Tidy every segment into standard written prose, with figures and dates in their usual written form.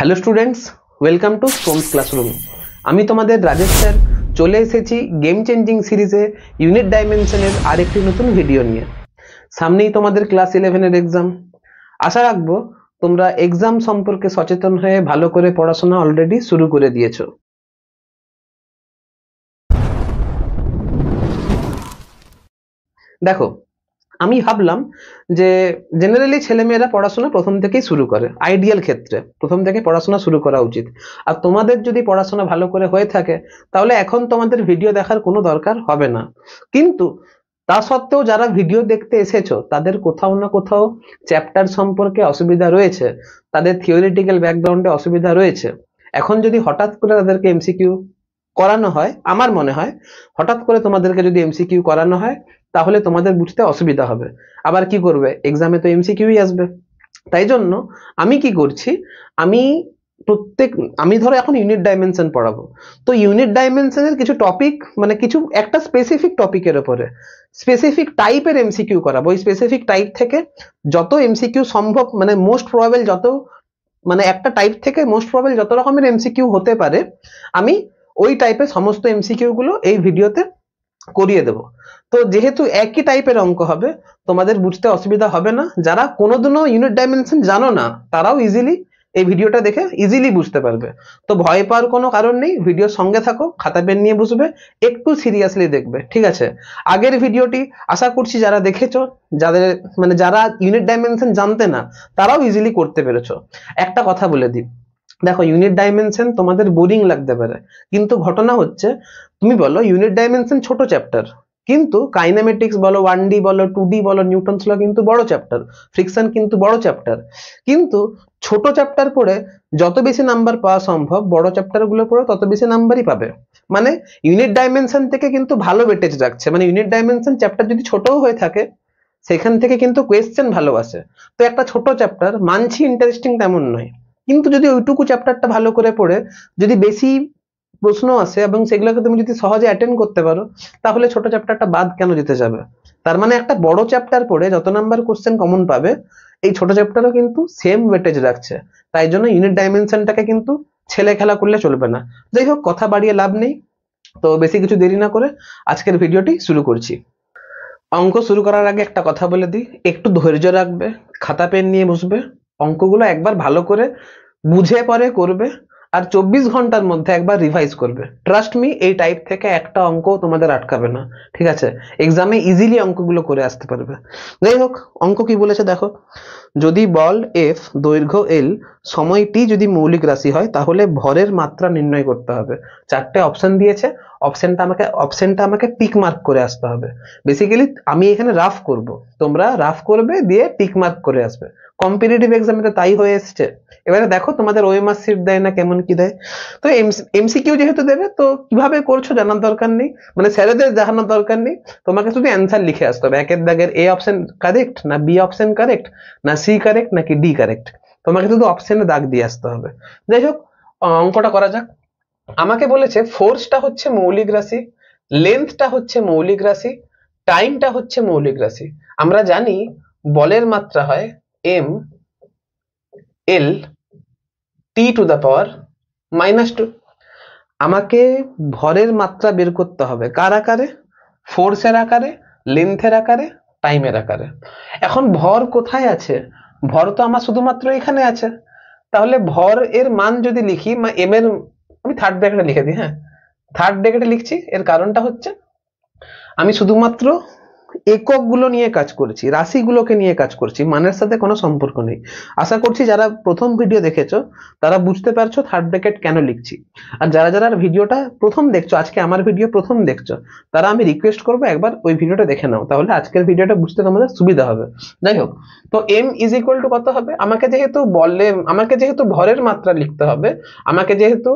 Hello students, welcome to সোমস classroom. আমি তোমাদের Rajesh sir চলে এসেছি গেম চেঞ্জিং সিরিজে ইউনিট ডাইমেনশনের আরেকটি নতুন ভিডিও নিয়ে। সামনেই তোমাদের ক্লাস 11-এর এক্সাম। আশা রাখবো তোমরা এক্সাম সম্পর্কে সচেতন হয়ে ভালো করে পড়াশোনা অলরেডি শুরু করে দিয়েছো। দেখো, আমি ভাবলাম যে জেনারেলি ছেলেমেয়েরা পড়াশোনা প্রথম থেকেই শুরু করে, আইডিয়াল ক্ষেত্রে প্রথম থেকে পড়াশোনা শুরু করা উচিত। আর তোমাদের যদি পড়াশোনা ভালো করে হয়ে থাকে তাহলে এখন তোমাদের ভিডিও দেখার কোনো দরকার হবে না। কিন্তু তা সত্ত্বেও যারা ভিডিও দেখতে এসেছো তাদের কোথাও না কোথাও চ্যাপ্টার সম্পর্কে অসুবিধা রয়েছে, তাদের থিওরিটিক্যাল ব্যাকগ্রাউন্ডে অসুবিধা রয়েছে। এখন যদি হঠাৎ করে তাদেরকে এমসিকিউ করানো হয়, আমার মনে হয় হঠাৎ করে তোমাদেরকে যদি এমসিকিউ করানো হয় তাহলে তোমাদের বুঝতে অসুবিধা হবে। আবার কি করবে, এক্সামে তো এমসিকিউই আসবে। তাই জন্য আমি কি করছি, আমি ধরো এখন ইউনিট ডাইমেনশন পড়াবো, তো ইউনিট ডাইমেনশনের কিছু টপিক, মানে কিছু একটা স্পেসিফিক টপিকের উপরে স্পেসিফিক টাইপের এমসিকিউ করাবো। ওই স্পেসিফিক টাইপ থেকে যত এমসিকিউ সম্ভব, মানে মোস্ট প্রবাবল যত, মানে একটা টাইপ থেকে মোস্ট প্রবাবল যত রকমের এমসিকিউ হতে পারে আমি ওই টাইপের সমস্ত এমসিকিউ গুলো এই ভিডিওতে করিয়ে দেব। তো যেহেতু একই টাইপের অঙ্ক হবে, তোমাদের বুঝতে অসুবিধা হবে না। যারা কোনোদিনও ইউনিট ডাইমেনশন জানো না তারাও ইজিলি এই ভিডিওটা দেখে ইজিলি বুঝতে পারবে। তো ভয় পাওয়ার কোনো কারণ নেই, ভিডিওর সঙ্গে থাকো, খাতা পেন নিয়ে বসবে, একটু সিরিয়াসলি দেখবে, ঠিক আছে? আগের ভিডিওটি আশা করছি যারা দেখেছো, যারা ইউনিট ডাইমেনশন জানতে না তারাও ইজিলি করতে পেরেছো। একটা কথা বলে দিই, দেখো ইউনিট ডাইমেনশন তোমাদের বোরিং লাগতে পারে, কিন্তু ঘটনা হচ্ছে তুমি বলো ইউনিট ডাইমেনশন ছোট চ্যাপ্টার, কিন্তু কাইনেমেটিক্স বলো, 1D বলো, 2D বলো, নিউটনস ল কিন্তু বড় চ্যাপ্টার, ফ্রিকশন কিন্তু বড় চ্যাপ্টার। কিন্তু ছোট চ্যাপ্টার পড়ে যত বেশি নাম্বার পাওয়া সম্ভব, বড় চ্যাপ্টার গুলো পড়ে তত বেশি নাম্বারই পাবে। মানে ইউনিট ডাইমেনশন থেকে কিন্তু ভালো ওয়েটেজ রাখছে, মানে ইউনিট ডাইমেনশন চ্যাপ্টার যদি ছোটও হয়ে থাকে সেখান থেকে কিন্তু কোয়েশ্চেন ভালো আসে। তো একটা ছোট চ্যাপ্টার মানছি ইন্টারেস্টিং তেমন নয়, কিন্তু যদি ওইটুকু চ্যাপ্টারটা ভালো করে পড়ে যদি বেশি প্রশ্ন আসে এবং সেগুলোকে তুমি যদি সহজে অ্যাটেন্ড করতে পারো তাহলে ছোট চ্যাপ্টারটা বাদ কেন যেতে যাবে? তার মানে একটা বড় চ্যাপ্টার পড়ে যত নাম্বার কোশ্চেন কমন পাবে, এই ছোট চ্যাপ্টারও কিন্তু সেম ওয়েটেজ রাখছে। তাই জন্য ইউনিট ডাইমেনশনটাকে কিন্তু ছেলে খেলা করলে চলবে না। যাই হোক, কথা বাড়িয়ে লাভ নেই, তো বেশি কিছু দেরি না করে আজকের ভিডিওটি শুরু করছি। অঙ্ক শুরু করার আগে একটা কথা বলে দিই, একটু ধৈর্য রাখবে, খাতা পেন নিয়ে বসবে, অঙ্কগুলো একবার ভালো করে বুঝে পরে করবে, আর 24 ঘন্টার মধ্যে একবার রিভাইজ করবে। ট্রাস্ট মি, এই টাইপ থেকে একটা অঙ্ক তোমাদের আটকাবে না, ঠিক আছে? এক্সামে ইজিলি অঙ্কগুলো করে আসতে পারবে। যাই হোক, অঙ্ক কি বলেছে দেখো, যদি বল এফ, দৈর্ঘ্য এল, সময় টি যদি মৌলিক রাশি হয় তাহলে ভরের মাত্রা নির্ণয় করতে হবে। চারটে অপশন দিয়েছে, অপশনটা আমাকে টিক মার্ক করে আসতে হবে। বেসিক্যালি আমি এখানে রাফ করব, তোমরা রাফ করবে দিয়ে টিক মার্ক করে আসবে। কম্পিটিটিভ এক্সামে তো তাই হয়ে এসছে। এবারে দেখো তোমাদের ওএমআর শিট দেয় না কেমন কি দেয়। তো এমসিকিউ যেহেতু দেবে, তো কিভাবে করছো জানার দরকার নেই, মানে স্যারেদের জানানোর দরকার নেই, তোমাকে শুধু অ্যান্সার লিখে আসতে হবে। একের দাগের এ অপশন কারেক্ট না বি অপশন কারেক্ট না সি কারেক্ট নাকি ডি কারেক্ট, তোমাকে শুধু অপশনে দাগ দিয়ে আসতে হবে। যাই হোক, অঙ্কটা করা যাক। আমাকে বলেছে ফোর্সটা হচ্ছে মৌলিক রাশি, লেন্থটা হচ্ছে মৌলিক রাশি, টাইমটা হচ্ছে মৌলিক রাশি। আমরা জানি বলের মাত্রা হয় M l T to the power -2। আমাকে ভরের মাত্রা বের করতে হবে কার আকারে? ফোর্সের আকারে, লেন্থের আকারে, টাইমের আকারে। এখন ভর কোথায় আছে? ভর তো আমার শুধুমাত্র এখানে আছে। তাহলে ভর এর মান যদি লিখি, এম এর, আমি থার্ড ব্র্যাকেটে লিখে দিই, হ্যাঁ থার্ড ব্র্যাকেটে লিখছি। এর কারণটা হচ্ছে আমি শুধুমাত্র একক গুলো নিয়ে কাজ করছি, রাশিগুলোকে নিয়ে কাজ করছি, মানের সাথে কোনো সম্পর্ক নেই। আশা করছি যারা প্রথম ভিডিও দেখেছো তারা বুঝতে পারছো থার্ড ব্র্যাকেট কেন লিখছি। আর যারা যারা ভিডিওটা প্রথম দেখছো, আজকে আমার ভিডিও প্রথম দেখছো, তারা আমি রিকোয়েস্ট করবো একবার ওই ভিডিওটা দেখে নাও, তাহলে আজকের ভিডিওটা বুঝতে তোমাদের সুবিধা হবে। যাই হোক, তো এম ইজ ইকুয়াল টু কত হবে? আমাকে যেহেতু ভরের মাত্রা লিখতে হবে, আমাকে যেহেতু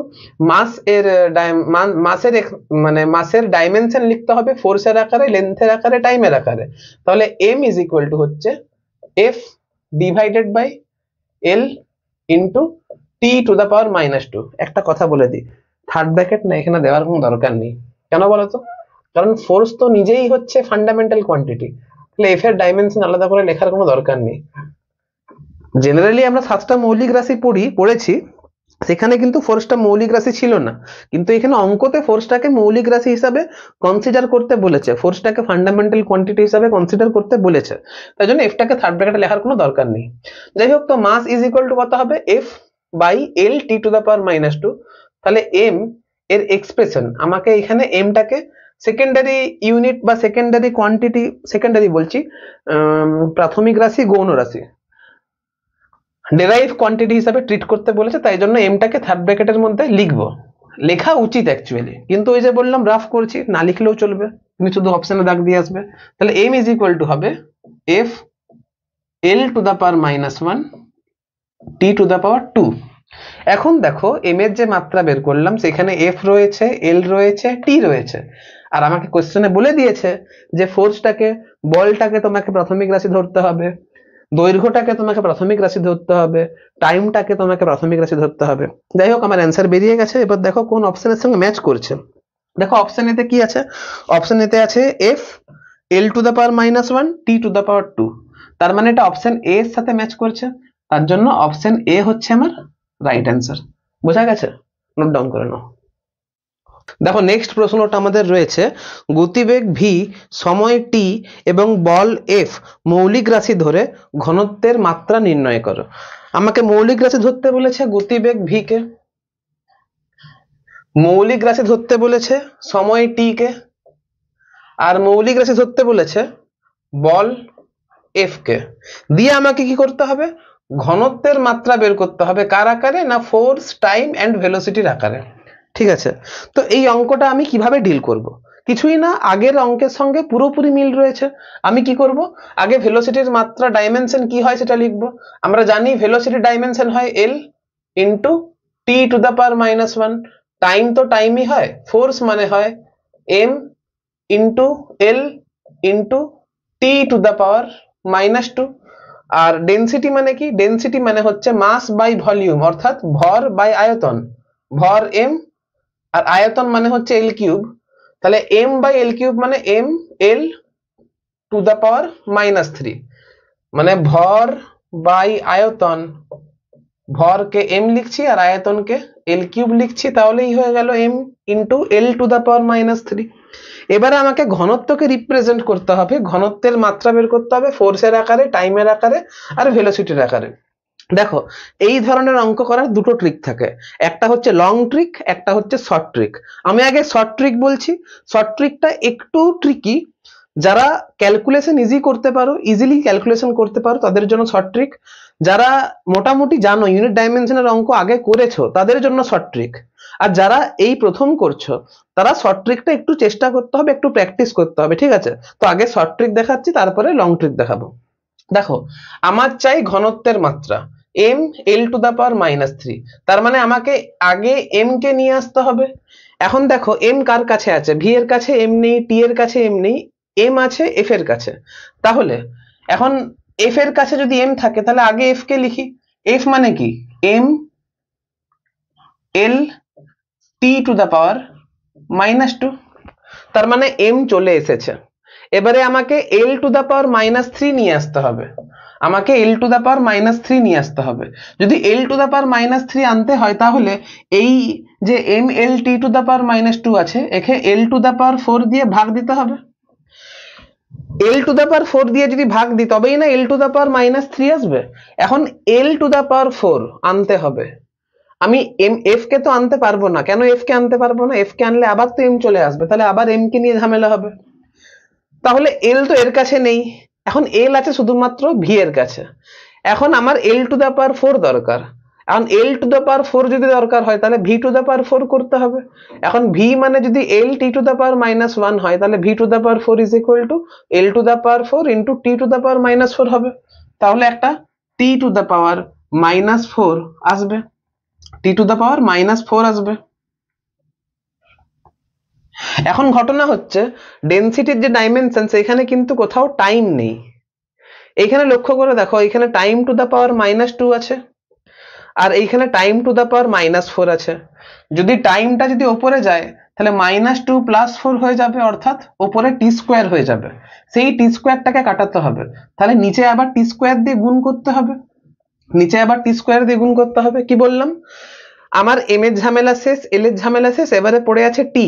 মাসের ডাইমেনশন লিখতে হবে ফোর্সের আকারে, লেন্থের আকারে, টাইমের আকারে, তাহলে m ইজ ইকুয়াল টু হচ্ছে f divided by l into T to the power -2। একটা কথা বলে দিই, থার্ড ব্র্যাকেট না এখানে দেওয়ার কোনো দরকার নেই। কেন বলো তো? কারণ ফোর্স তো নিজেই হচ্ছে ফান্ডামেন্টাল কোয়ান্টিটি, তাহলে f এর ডাইমেনশন আলাদা করে লেখার কোনো দরকার নেই। জেনারেলি আমরা 7টা মৌলিক রাশি পড়েছি, সেখানে কিন্তু ফোর্সটা মৌলিক রাশি ছিল না, কিন্তু এখানে অঙ্কতে ফোর্সটাকে মৌলিক রাশি হিসাবে কনসিডার করতে বলেছে, ফোর্সটাকে ফান্ডামেন্টাল কোয়ান্টিটি হিসাবে কনসিডার করতে বলেছে, তাই জন্য এফটাকে থার্ড ব্র্যাকেটে লেখার কোনো দরকার নেই। যাই হোক, তো মাস ইজ ইকুয়াল টু কত হবে, F by L T to the power -2। তাহলে এম এর এক্সপ্রেশন আমাকে এখানে এমটাকে সেকেন্ডারি ইউনিট বা সেকেন্ডারি কোয়ান্টিটি, সেকেন্ডারি বলছি প্রাথমিক রাশি গৌণ রাশি ডেরাইভ কোয়ান্টিটি হিসাবে ট্রিট করতে বলেছে, তাই জন্য এমটাকে থার্ড ব্র্যাকেটের মধ্যে লিখবো, লেখা উচিত অ্যাকচুয়ালি, কিন্তু ওই যে বললাম রাফ করছি, না লিখলেও চলবে, তুমি শুধু অপশনে দাগ দিয়ে আসবে। তাহলে এম ইজ ইকুয়াল টু হবে F L to the power -1 T to the power 2। এখন দেখো এম এর যে মাত্রা বের করলাম সেখানে এফ রয়েছে, এল রয়েছে, টি রয়েছে, আর আমাকে কোশ্চেনে বলে দিয়েছে যে ফোর্সটাকে, বলটাকে তোমাকে প্রাথমিক রাশি ধরতে হবে, দৈর্ঘ্যটাকে তোমাকে প্রাথমিক রাশি ধরতে হবে, টাইমটাকে তোমাকে প্রাথমিক রাশি ধরতে হবে। যাই হোক, আমার অ্যান্সার বেরিয়ে গেছে। এবার দেখো কোন অপশনের সঙ্গে ম্যাচ করছে। দেখো অপশন এতে কি আছে, অপশন এতে আছে F L to the power -1 T to the power 2, তার মানে এটা অপশন এ এর সাথে ম্যাচ করছে, তার জন্য অপশন এ হচ্ছে আমার রাইট অ্যান্সার। বোঝা গেছে? নোট ডাউন করে নাও। দেখো নেক্সট প্রশ্নটা আমাদের রয়েছে, গতিবেগ ভি, সময় টি এবং বল এফ মৌলিক রাশি ধরে ঘনত্বের মাত্রা নির্ণয় করো। আমাকে মৌলিক রাশি ধরতে বলেছে গতিবেগ ভি কে, মৌলিক রাশি ধরতে বলেছে সময় টি কে, আর মৌলিক রাশি ধরতে বলেছে বল এফ কে। দিয়ে আমাকে কি করতে হবে, ঘনত্বের মাত্রা বের করতে হবে, কার আকারে, না ফোর্স, টাইম এন্ড ভেলোসিটির আকারে। ঠিক আছে, তো এই অঙ্কটা আমি কিভাবে ডিল করব, কিছুই না, আগের অঙ্কের সঙ্গে পুরোপুরি মিল রয়েছে। আমি কি করব, আগে ভেলোসিটির মাত্রা ডাইমেনশন কি হয় সেটা লিখব। আমরা জানি ভেলোসিটি ডাইমেনশন হয় L into T to the power -1, time তো টাইমই হয়, ফোর্স মানে হয় M into L into T to the power -2, আর ডেনসিটি মানে কি, ডেনসিটি মানে হচ্ছে মাস বাই ভলিউম, অর্থাৎ ভর বাই আয়তন, ভর এম আর আয়তন মানে হচ্ছে এল কিউব। তাহলে এম বাই এল কিউব মানে m l to the power -3, মানে ভর বাই আয়তন, ভরকে এম লিখছি আর আয়তনকে এল কিউব লিখছি, তাহলেই হয়ে গেল M into L to the power -3। এবারে আমাকে ঘনত্বকে রিপ্রেজেন্ট করতে হবে, ঘনত্বের মাত্রা বের করতে হবে ফোর্সের আকারে, টাইমের আকারে আর ভেলোসিটির আকারে। দেখো এই ধরনের অঙ্ক করার দুটো ট্রিক থাকে, একটা হচ্ছে লং ট্রিক, একটা হচ্ছে শর্ট ট্রিক। আমি আগে শর্ট ট্রিক বলছি। শর্ট ট্রিকটা একটু ট্রিকি, যারা ক্যালকুলেশন ইজিলি ক্যালকুলেশন করতে পারো তাদের জন্য শর্ট ট্রিক, যারা মোটামুটি জানো ইউনিট ডাইমেনশনের অঙ্ক আগে করেছো তাদের জন্য শর্ট ট্রিক, আর যারা এই প্রথম করছো তারা শর্ট ট্রিকটা একটু চেষ্টা করতে হবে, একটু প্র্যাকটিস করতে হবে। ঠিক আছে, তো আগে শর্ট ট্রিক দেখাচ্ছি, তারপরে লং ট্রিক দেখাবো। দেখো আমার চাই ঘনত্বের মাত্রা M l to the power -3, তার মানে আমাকে আগে এম কে নিয়ে আসতে হবে। এখন দেখো এম কার কাছে আছে, ভি এর কাছে এম নেই, টি এর কাছে এম নেই, এম আছে এফ এর কাছে। তাহলে এখন এফ এর কাছে যদি এম থাকে তাহলে আগে এফ কে লিখি। এফ মানে কি, M l T to the power -2, তার মানে এম চলে এসেছে। এবারে আমাকে এল টু দা পাওয়ার -3 নিয়ে আসতে হবে, আমাকে এল টু দা পাওয়ার -3 নিয়ে আসতে হবে। যদি এল টু দা পাওয়ার -3 আনতে হয় তাহলে এই যে m l T to the power -2 আছে, একে এল টু দা পাওয়ার 4 দিয়ে ভাগ দিতে হবে। এল টু দা পাওয়ার 4 দিয়ে যদি ভাগ দিই তবেই না এল টু দা পাওয়ার -3 আসবে। এখন এল টু দা পাওয়ার 4 আনতে হবে, আমি এফ কে তো আনতে পারবো না। কেন এফ কে আনতে পারবো না, এফ কে আনলে আবার তো এম চলে আসবে, তাহলে আবার এম কে নিয়ে ঝামেলা হবে। তাহলে এল তো এর কাছে নেই, এখন এল আছে শুধুমাত্র ভি এর কাছে। এখন আমার এল টু দা পাওয়ার 4 দরকার, এখন এল টু দা পাওয়ার 4 যদি দরকার হয় তাহলে ভি টু দা পাওয়ার 4 করতে হবে। এখন ভি মানে যদি এল টি টু দা পাওয়ার -1 হয় তাহলে V to the power 4 is equal to L to the power 4 into T to the power -4 হবে। তাহলে একটা টি টু দা পাওয়ার -4 আসবে, টি টু দা পাওয়ার -4 আসবে। এখন ঘটনা হচ্ছে ডেনসিটির যে ডাইমেনশন সেখানে কিন্তু কোথাও টাইম নেই। এইখানে লক্ষ্য করে দেখো, এখানে টাইম টু দা পাওয়ার -2 আছে আর এইখানে টাইম টু দা পাওয়ার -4 আছে। যদি টাইমটা যদি ওপরে যায় তাহলে -2 + 4 হয়ে যাবে, অর্থাৎ ওপরে টি স্কোয়ার হয়ে যাবে। সেই টি স্কোয়ারটাকে কাটাতে হবে, তাহলে নিচে আবার টি স্কোয়ার দিয়ে গুণ করতে হবে, নিচে আবার টি স্কোয়ার দিয়ে গুণ করতে হবে। কি বললাম, আমার এম এর ঝামেলা শেষ, এল এর ঝামেলা শেষ, এবারে পড়ে আছে টি।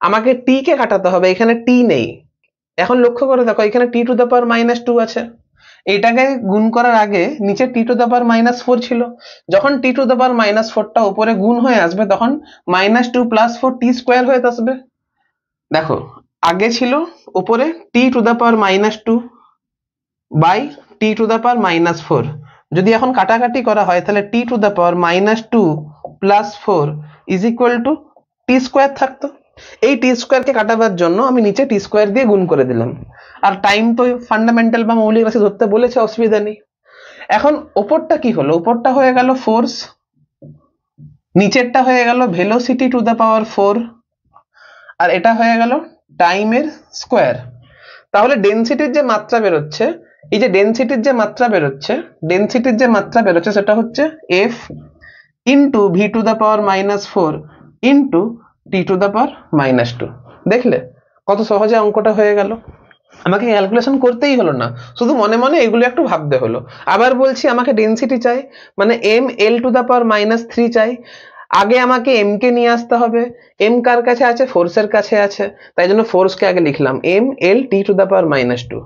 আমাকে টি কে কাটাতে হবে, এখানে টি নেই। এখন লক্ষ্য করে দেখো এখানে টি টু দ্য পাওয়ার -2 আছে, এটাকে গুণ করার আগে নিচে টি টু দ্য পাওয়ার -4 ছিল, যখন টি টু দ্য পাওয়ার -4টা উপরে গুণ হয়ে আসবে তখন -2 + 4 টি স্কোয়ার হয়ে আসবে। দেখো আগে ছিল উপরে T to the power -2 by T to the power -4, যদি এখন কাটাকাটি করা হয় তাহলে T to the power -2 + 4 is equal to T square থাকতো। এই টি স্কোয়ারকে কাটাবার জন্য আমি নিচে টি স্কোয়ার দিয়ে গুণ করে দিলাম, আর টাইম তো ফান্ডামেন্টাল বা মৌলিক রাশি ধরতে বলেছে, অসুবিধা নেই। এখন ওপরটা কি হলো, ওপরটা হয়ে গেল ফোর্স, নিচেরটা হয়ে গেল ভেলোসিটি টু দ্য পাওয়ার 4, আর এটা হয়ে গেল টাইমের স্কোয়ার। তাহলে ডেনসিটির যে মাত্রা বেরোচ্ছে, এই যে ডেনসিটির যে মাত্রা বেরোচ্ছে, ডেনসিটির যে মাত্রা বেরোচ্ছে সেটা হচ্ছে F into v to the power -4 into T to the power -2। দেখলে কত সহজে অঙ্কটা হয়ে গেল, আমাকে ক্যালকুলেশন করতেই হলো না, শুধু মনে মনে এগুলো একটু ভাবতে হলো। আবার বলছি আমাকে ডেনসিটি চাই, মানে m l to the power -3 চাই। আগে আমাকে এম কে নিয়ে আসতে হবে, এম কার কাছে আছে, ফোর্সের কাছে আছে, তাই জন্য ফোর্সকে আগে লিখলাম m l T to the power -2।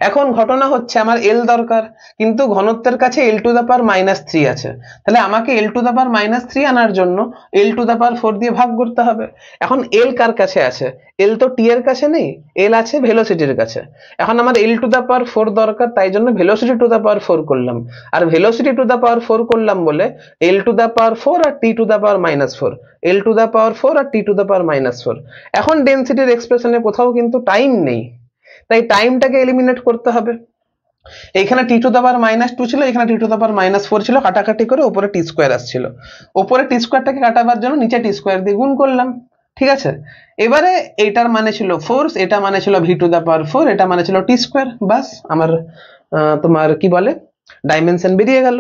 এখন ঘটনা হচ্ছে আমার এল দরকার, কিন্তু ঘনত্বের কাছে এল টু দ্য পাওয়ার -3 আছে, তাহলে আমাকে এল টু দ্য পাওয়ার -3 আনার জন্য এল টু দ্য পাওয়ার 4 দিয়ে ভাগ করতে হবে। এখন এল কার কাছে আছে, এল তো টি এর কাছে নেই, এল আছে ভেলোসিটির কাছে। এখন আমার এল টু দ্য পাওয়ার 4 দরকার, তাই জন্য ভেলোসিটি টু দ্য পাওয়ার 4 করলাম, আর ভেলোসিটি টু দ্য পাওয়ার 4 করলাম বলে এল টু দ্য পাওয়ার 4 আর টি to the power -4, L to the power 4 আর টি টু দ্য পাওয়ার -4। এখন ডেনসিটির এক্সপ্রেশনে কোথাও কিন্তু টাইম নেই, তাই টাইমটাকে এলিমিনেট করতে হবে। এইখানে টি টু দ্য পাওয়ার -2 ছিল, এখানে টি টু দ্য পাওয়ার -4 ছিল, কাটাকাটি করে উপরে টি স্কোয়ার আসছিল, উপরে টি স্কোয়ারটাকে কাটাবার জন্য নিচে টি স্কোয়ার দিয়ে গুণ করলাম, ঠিক আছে। এবারে এইটার মানে ছিল ফোর্স, এটা মানে ছিল ভি টু দ্য পাওয়ার 4, এটা মানে ছিল টি স্কোয়ার, বাস আমার তোমার কি বলে ডাইমেনশন বেরিয়ে গেল।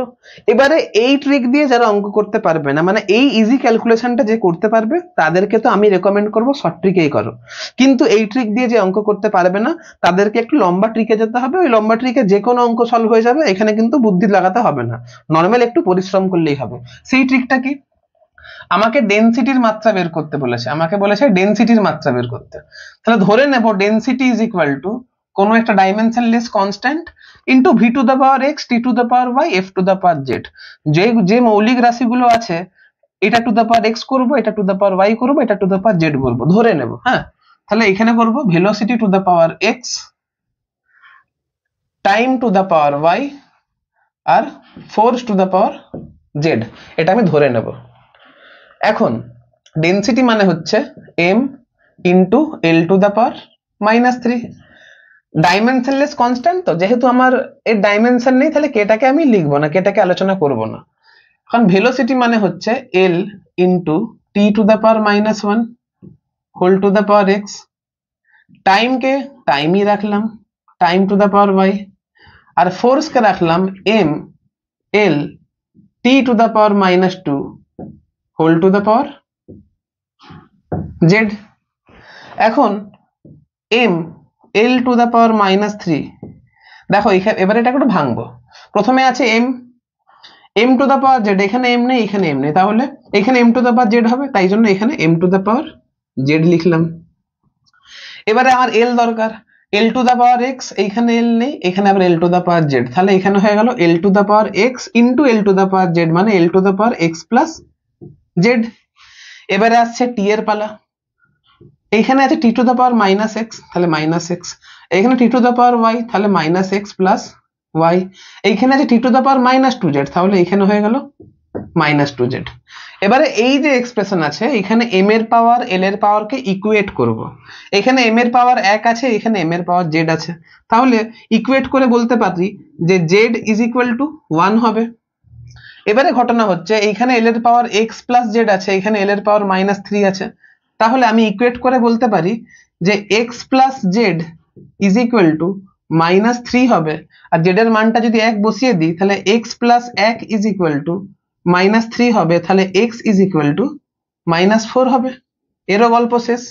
এবারে এই ট্রিক দিয়ে যারা অঙ্ক করতে পারবে না, মানে এই ইজি ক্যালকুলেশনটা যে করতে পারবে তাদেরকে তো আমি রেকমেন্ড করব শর্ট ট্রিকেই করো, কিন্তু এই ট্রিক দিয়ে যে অঙ্ক করতে পারবে না তাদেরকে একটু লম্বা ট্রিকে যেতে হবে। ওই লম্বা ট্রিকে যে কোনো অঙ্ক সলভ হয়ে যাবে, এখানে কিন্তু বুদ্ধি লাগাতে হবে না, নর্মাল একটু পরিশ্রম করলেই হবে। সেই ট্রিকটা কি, আমাকে ডেনসিটির মাত্রা বের করতে বলেছে, আমাকে বলেছে ডেনসিটির মাত্রা বের করতে, তাহলে ধরে নেব ডেনসিটি ইজ ইকুয়াল টু কোনো একটা dimensionless constant into v to the power x, t to the power y, f to the power z. যে মৌলিক রাশিগুলো আছে, এটা টু দ্য পাওয়ার এক্স করবো, এটা টু দ্য পাওয়ার ওয়াই করবো, এটা টু দ্য পাওয়ার জেড করবো, ধরে নেব। হ্যাঁ, তাহলে এখানে করবো velocity to the power x, time to the power y, আর force to the power z, এটা আমি ধরে নেব। এখন ডেনসিটি মানে হচ্ছে m into L to the power -3, dimensionless constant, তো যেহেতু আমার এর ডাইমেনশন নেই তাহলে কেটাকে আমি লিখবো না, কেটাকে আলোচনা করব না। এখন ভেলোসিটি মানে হচ্ছে l into T to the power -1 whole to the power x, টাইমকে টাইমই রাখলাম, time to the power y, আর ফোর্সকে রাখলাম m l t to the power -2 whole to the power z। এখন m l to the power -3, দেখো এবারে এটা একটু ভাঙবো। প্রথমে আছে m to the power z, এখানে m নেই, এখানে m নেই, তাহলে এখানে m to the power z হবে, তাই জন্য এখানে m to the power z লিখলাম। এবারে আমার l দরকার, l to the power x, এইখানে l নেই, এখানে আবার l to the power z, তাহলে এখানে হয়ে গেল l to the power x into l to the power z, মানে l to the power x plus z। এবারে আসছে t এর পালা, এইখানে আছে টি টু দ্য পাওয়ার -x, তাহলে -x, এইখানে টি টু দ্য পাওয়ার y, তাহলে -x প্লাস y, এইখানে আছে টি টু দ্য পাওয়ার -2z, তাহলে এইখানে হয়ে গেল -2z। এবারে এই যে এক্সপ্রেশন আছে, এখানে m এর পাওয়ার l এর পাওয়ারকে ইকুয়েট করব। এখানে m এর পাওয়ার 1 আছে, এখানে m এর পাওয়ার z আছে, তাহলে ইকুয়েট করে বলতে পারি যে z ইজ ইকুয়াল টু 1 হবে। এবারে ঘটনা হচ্ছে এইখানে l এর পাওয়ার x প্লাস z আছে, এখানে l এর পাওয়ার -3 আছে, তাহলে আমি ইকুয়েট করে বলতে পারি যে x plus z is equal two -3 হবে, আর z এর মানটা যদি 1 বসিয়ে দিই তাহলে x plus 1 is equal two -3 হবে, তাহলে x ইজ ইকুয়াল টু -4 হবে। এরও গল্প শেষ।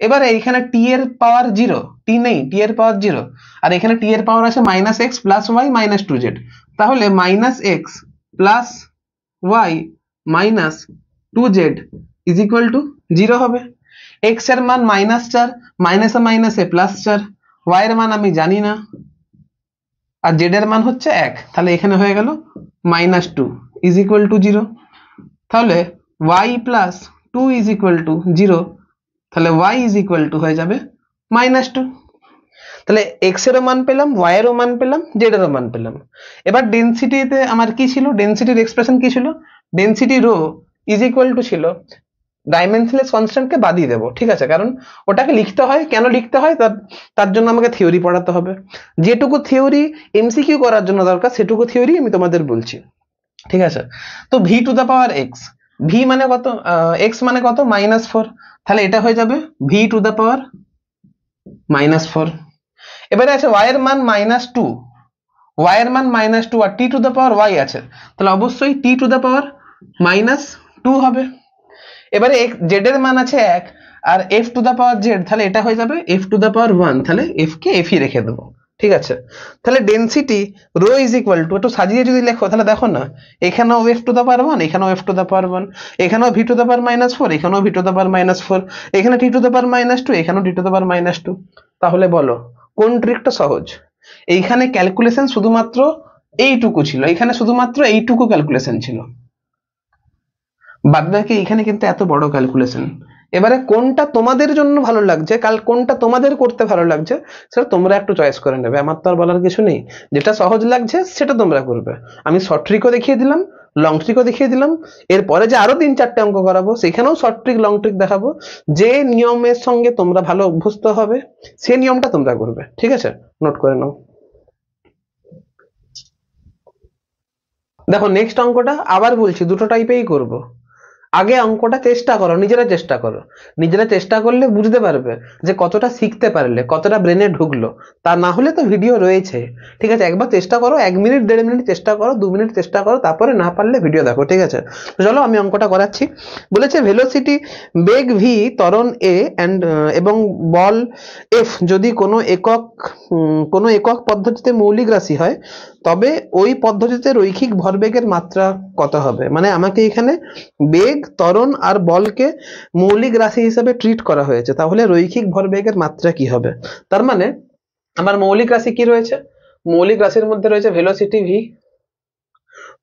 এবারে এইখানে t এর পাওয়ার 0, t নেই, t এর পাওয়ার 0, আর এখানে t এর পাওয়ার আছে -x প্লাস y -2z, তাহলে -x plus y minus 2z is equal to 0 হবে। x এর মান -4, মাইনাসে মাইনাসে +4, y এর মান আমি জানি না, আর z এর মান হচ্ছে 1, তাহলে এখানে হয়ে গেল -2 ইজ ইকুয়াল টু 0। তাহলে y plus 2 is equal to 0, তাহলে y ইজ ইকুয়াল টু হয়ে যাবে -2। তাহলে x এরও মান পেলাম, y এরও মান পেলাম, z এরও মান পেলাম। এবার ডেনসিটিতে আমার কি ছিল, ডেনসিটির এক্সপ্রেশন কি ছিল, density rho is equal to ছিল ডাইমেনশনলেস কনস্ট্যান্টকে বাদিয়ে দেবো, ঠিক আছে, কারণ ওটাকে লিখতে হয়, কেন লিখতে হয় তার জন্য আমাকে থিওরি পড়াতে হবে। যেটুকু থিওরি এমসিকিউ করার জন্য দরকার সেটুকু থিওরি আমি তোমাদের বলছি, ঠিক আছে। তো V to the power x, v মানে কত, এক্স মানে কত -4, তাহলে এটা হয়ে যাবে ভি টু দ্য পাওয়ার -4। এবারে আছে y এর মান -2, y এর মান -2 আর t to the power y আছে, তাহলে অবশ্যই t টু দ্য পাওয়ার -2 হবে। এবারে z এর মান আছে 1 আর f two the power z, তাহলে এটা হয়ে যাবে f টু দ্য পাওয়ার 1, তাহলে f কে f ই রেখে দেবো, ঠিক আছে। তাহলে density rho is equal to, একটু সাজিয়ে যদি লেখো তাহলে দেখো না, এখানেও f টু দ্য পাওয়ার 1, এখানেও f টু দ্য পাওয়ার 1, এখানেও v টু দ্য পাওয়ার -4, এখানেও v টু দ্য পাওয়ার -4, এখানে t টু দ্য পাওয়ার -2, এখানেও t টু দ্য পাওয়ার -2। তাহলে বলো কোন ট্রিকটা সহজ? এইখানে ক্যালকুলেশন শুধুমাত্র এইটুকু ছিল, এখানে শুধুমাত্র এইটুকু ক্যালকুলেশন ছিল, বাদ বাকি এখানে কিন্তু এত বড় ক্যালকুলেশন। এবারে কোনটা তোমাদের জন্য ভালো লাগছে, কোনটা তোমাদের করতে ভালো লাগছে সেটা তোমরা একটু চয়েস করে নেবে, আমার তো আর বলার কিছু নেই। যেটা সহজ লাগছে সেটা তোমরা করবে। আমি শর্ট ট্রিকও দেখিয়ে দিলাম, লং ট্রিকও দেখিয়ে দিলাম, এরপরে যে আরো 3-4টে অঙ্ক করাবো সেখানেও শর্ট ট্রিক লং ট্রিক দেখাবো। যে নিয়মের সঙ্গে তোমরা ভালো অভ্যস্ত হবে সেই নিয়মটা তোমরা করবে, ঠিক আছে, নোট করে নাও। দেখো নেক্সট অঙ্কটা আবার বলছি দুটো টাইপেই করব। আগে অঙ্কটা চেষ্টা করো, নিজেরা চেষ্টা করো, নিজেরা চেষ্টা করলে বুঝতে পারবে যে কতটা শিখতে পারলে, কতটা ব্রেনে ঢুকলো। তা না হলে তো ভিডিও রয়েছে, ঠিক আছে, একবার চেষ্টা করো, 1 মিনিট 1.5 মিনিট চেষ্টা করো, 2 মিনিট চেষ্টা করো, তারপরে না পারলে ভিডিও দেখো, ঠিক আছে। তো চলো আমি অঙ্কটা করাচ্ছি। বলেছে ভেলোসিটি বেগ v ত্বরণ a এবং বল f যদি কোনো একক পদ্ধতিতে মৌলিক রাশি হয় তবে ওই পদ্ধতিতে রৈখিক ভরবেগের মাত্রা কত হবে। মানে আমাকে এখানে বেগ, ত্বরণ আর বলকে মৌলিক রাশি হিসেবে ট্রিট করা হয়েছে, তাহলে রৈখিক ভরবেগের মাত্রা কি হবে। তার মানে আমার মৌলিক রাশি কি রয়েছে, মৌলিক রাশির মধ্যে রয়েছে ভেলোসিটি v,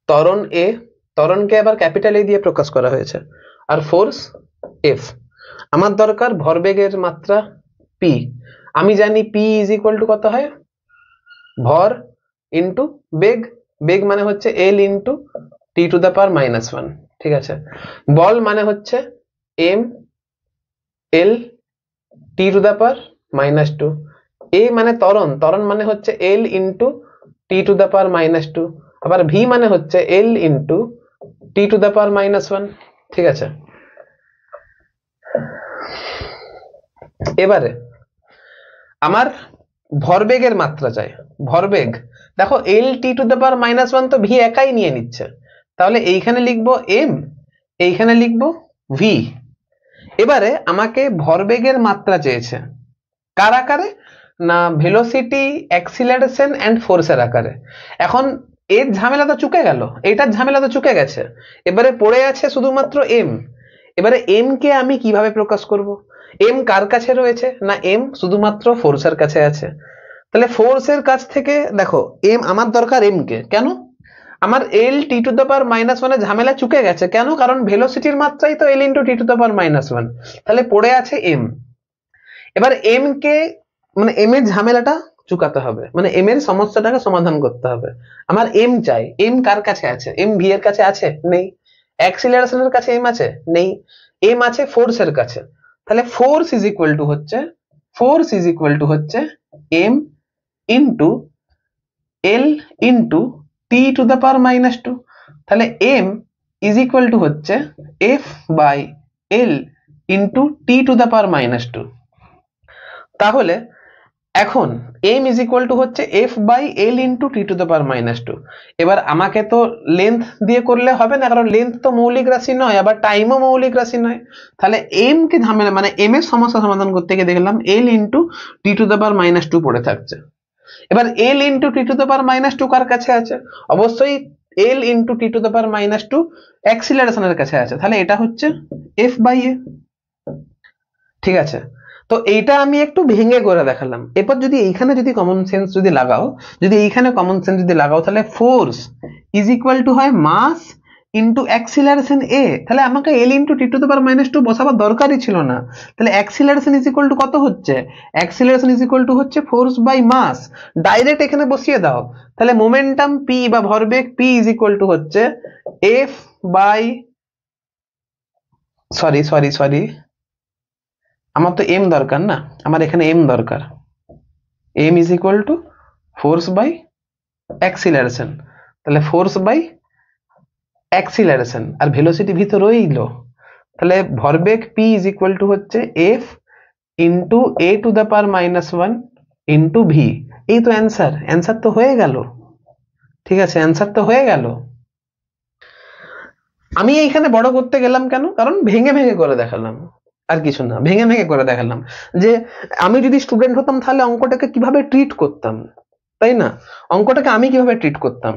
ত্বরণ a, ত্বরণকে আবার ক্যাপিটাল A দিয়ে প্রকাশ করা হয়েছে, আর ফোর্স f। আমার দরকার ভরবেগের মাত্রা p। আমি জানি p ইজ ইকুয়াল টু কত হয়, ভর ইন্টু বেগ, বেগ মানে হচ্ছে l into t to the power -1, ঠিক আছে। বল মানে হচ্ছে m l t to the power -2, a মানে ত্বরণ, ত্বরণ মানে হচ্ছে l into t to the power -2, আবার v মানে হচ্ছে l into t to the power -1, ঠিক আছে। এবারে আমার ভরবেগের মাত্রা চাই, ভরবেগ দেখো l t to the power -1 তো v একাই নিয়ে নিচ্ছে, তাহলে এইখানে লিখবো m, এইখানে লিখবো v। এবারে আমাকে ভরবেগের মাত্রা চেয়েছে কার আকারে, না ভেলোসিটি, অ্যাক্সিলারেশন এন্ড ফোর্সের আকারে। এখন এর ঝামেলা তো চুকে গেল, এটার ঝামেলা তো চুকে গেছে, এবারে পড়ে আছে শুধুমাত্র m। এবারে m কে আমি কিভাবে প্রকাশ করব, m কার কাছে রয়েছে, না m শুধুমাত্র ফোর্সের কাছে আছে, তাহলে ফোর্সের কাছ থেকে দেখো m আমার দরকার m কে, কেন, আমার l t to the power -1 এর ঝামেলা চুকে গেছে, কেন, কারণ ভেলোসিটির মাত্রাই তো l into t to the power -1, তাহলে পড়ে আছে m। এবার m কে মানে m এর ঝামেলাটা চুকাতে হবে, মানে m এর সমস্যাটাকে সমাধান করতে হবে। আমার m চাই, m কার কাছে আছে, m v এর কাছে আছে, নেই। অ্যাক্সিলারেশনের কাছে m আছে, নেই। m আছে ফোর্সের কাছে, তাহলে ফোর্স ইজ ইকুয়াল টু হচ্ছে m into l into t to the power -2, তাহলে m ইজ ইকুয়াল টু হচ্ছে f by l into t to the power -2। তাহলে এখন m ইজ ইকুয়াল টু হচ্ছে f by l into t to the power -2। এবার আমাকে তো length দিয়ে করলে হবে না, কারণ লেন্থ তো মৌলিক রাশি নয়, আবার টাইমও মৌলিক রাশি নয়, তাহলে m কে ঝামেলা মানে m এর সমস্যা সমাধান করতে গিয়ে দেখলাম l into t to the power -2 পড়ে থাকছে। এবার l into t to the power -2 কার কাছে আছে, অবশ্যই L into T to the power minus two অ্যাক্সিলারেশনের কাছে আছে, তাহলে এটা হচ্ছে এফ বাই এ। ঠিক আছে, তো এইটা আমি একটু ভেঙে করে দেখালাম। এরপর যদি এইখানে যদি কমন সেন্স যদি লাগাও, যদি এইখানে কমন সেন্স যদি লাগাও, তাহলে ফোর্স ইজ ইকুয়াল টু হয় মাস ইন্টু অ্যাক্সিলারেশন এ। তাহলে আমাকে L into T to the power minus two বসাবার দরকারই ছিল না। তাহলে অ্যাক্সিলারেশন ইজ ইকুয়াল টু কত হচ্ছে, অ্যাক্সিলারেশন ইজ ইকুয়াল টু হচ্ছে ফোর্স বাই মাস। ডাইরেক্ট এখানে বসিয়ে দাও, তাহলে মোমেন্টাম পি বা ভরবেগ পি ইজ ইকুয়াল টু হচ্ছে এফ বাই সরি আমার তো এম দরকার না, আমার এখানে এম দরকার। M is equal to force by acceleration, তাহলে ফোর্স বাই অ্যাক্সিলারেশন আর ভেলোসিটি ভিতর রইলো। তাহলে ভরবেগ পি ইজ ইকুয়াল টু হচ্ছে F into A to the power minus one into V. এই তো অ্যান্সার, অ্যান্সার তো হয়ে গেল। ঠিক আছে, অ্যান্সার তো হয়ে গেল। আমি এইখানে বড় করতে গেলাম কেন, কারণ ভেঙে ভেঙে করে দেখালাম, আর কিছু না, ভেঙে ভেঙে করে দেখালাম যে আমি যদি স্টুডেন্ট হতাম তাহলে অঙ্কটাকে কিভাবে ট্রিট করতাম, তাই না? অঙ্কটাকে আমি কিভাবে ট্রিট করতাম।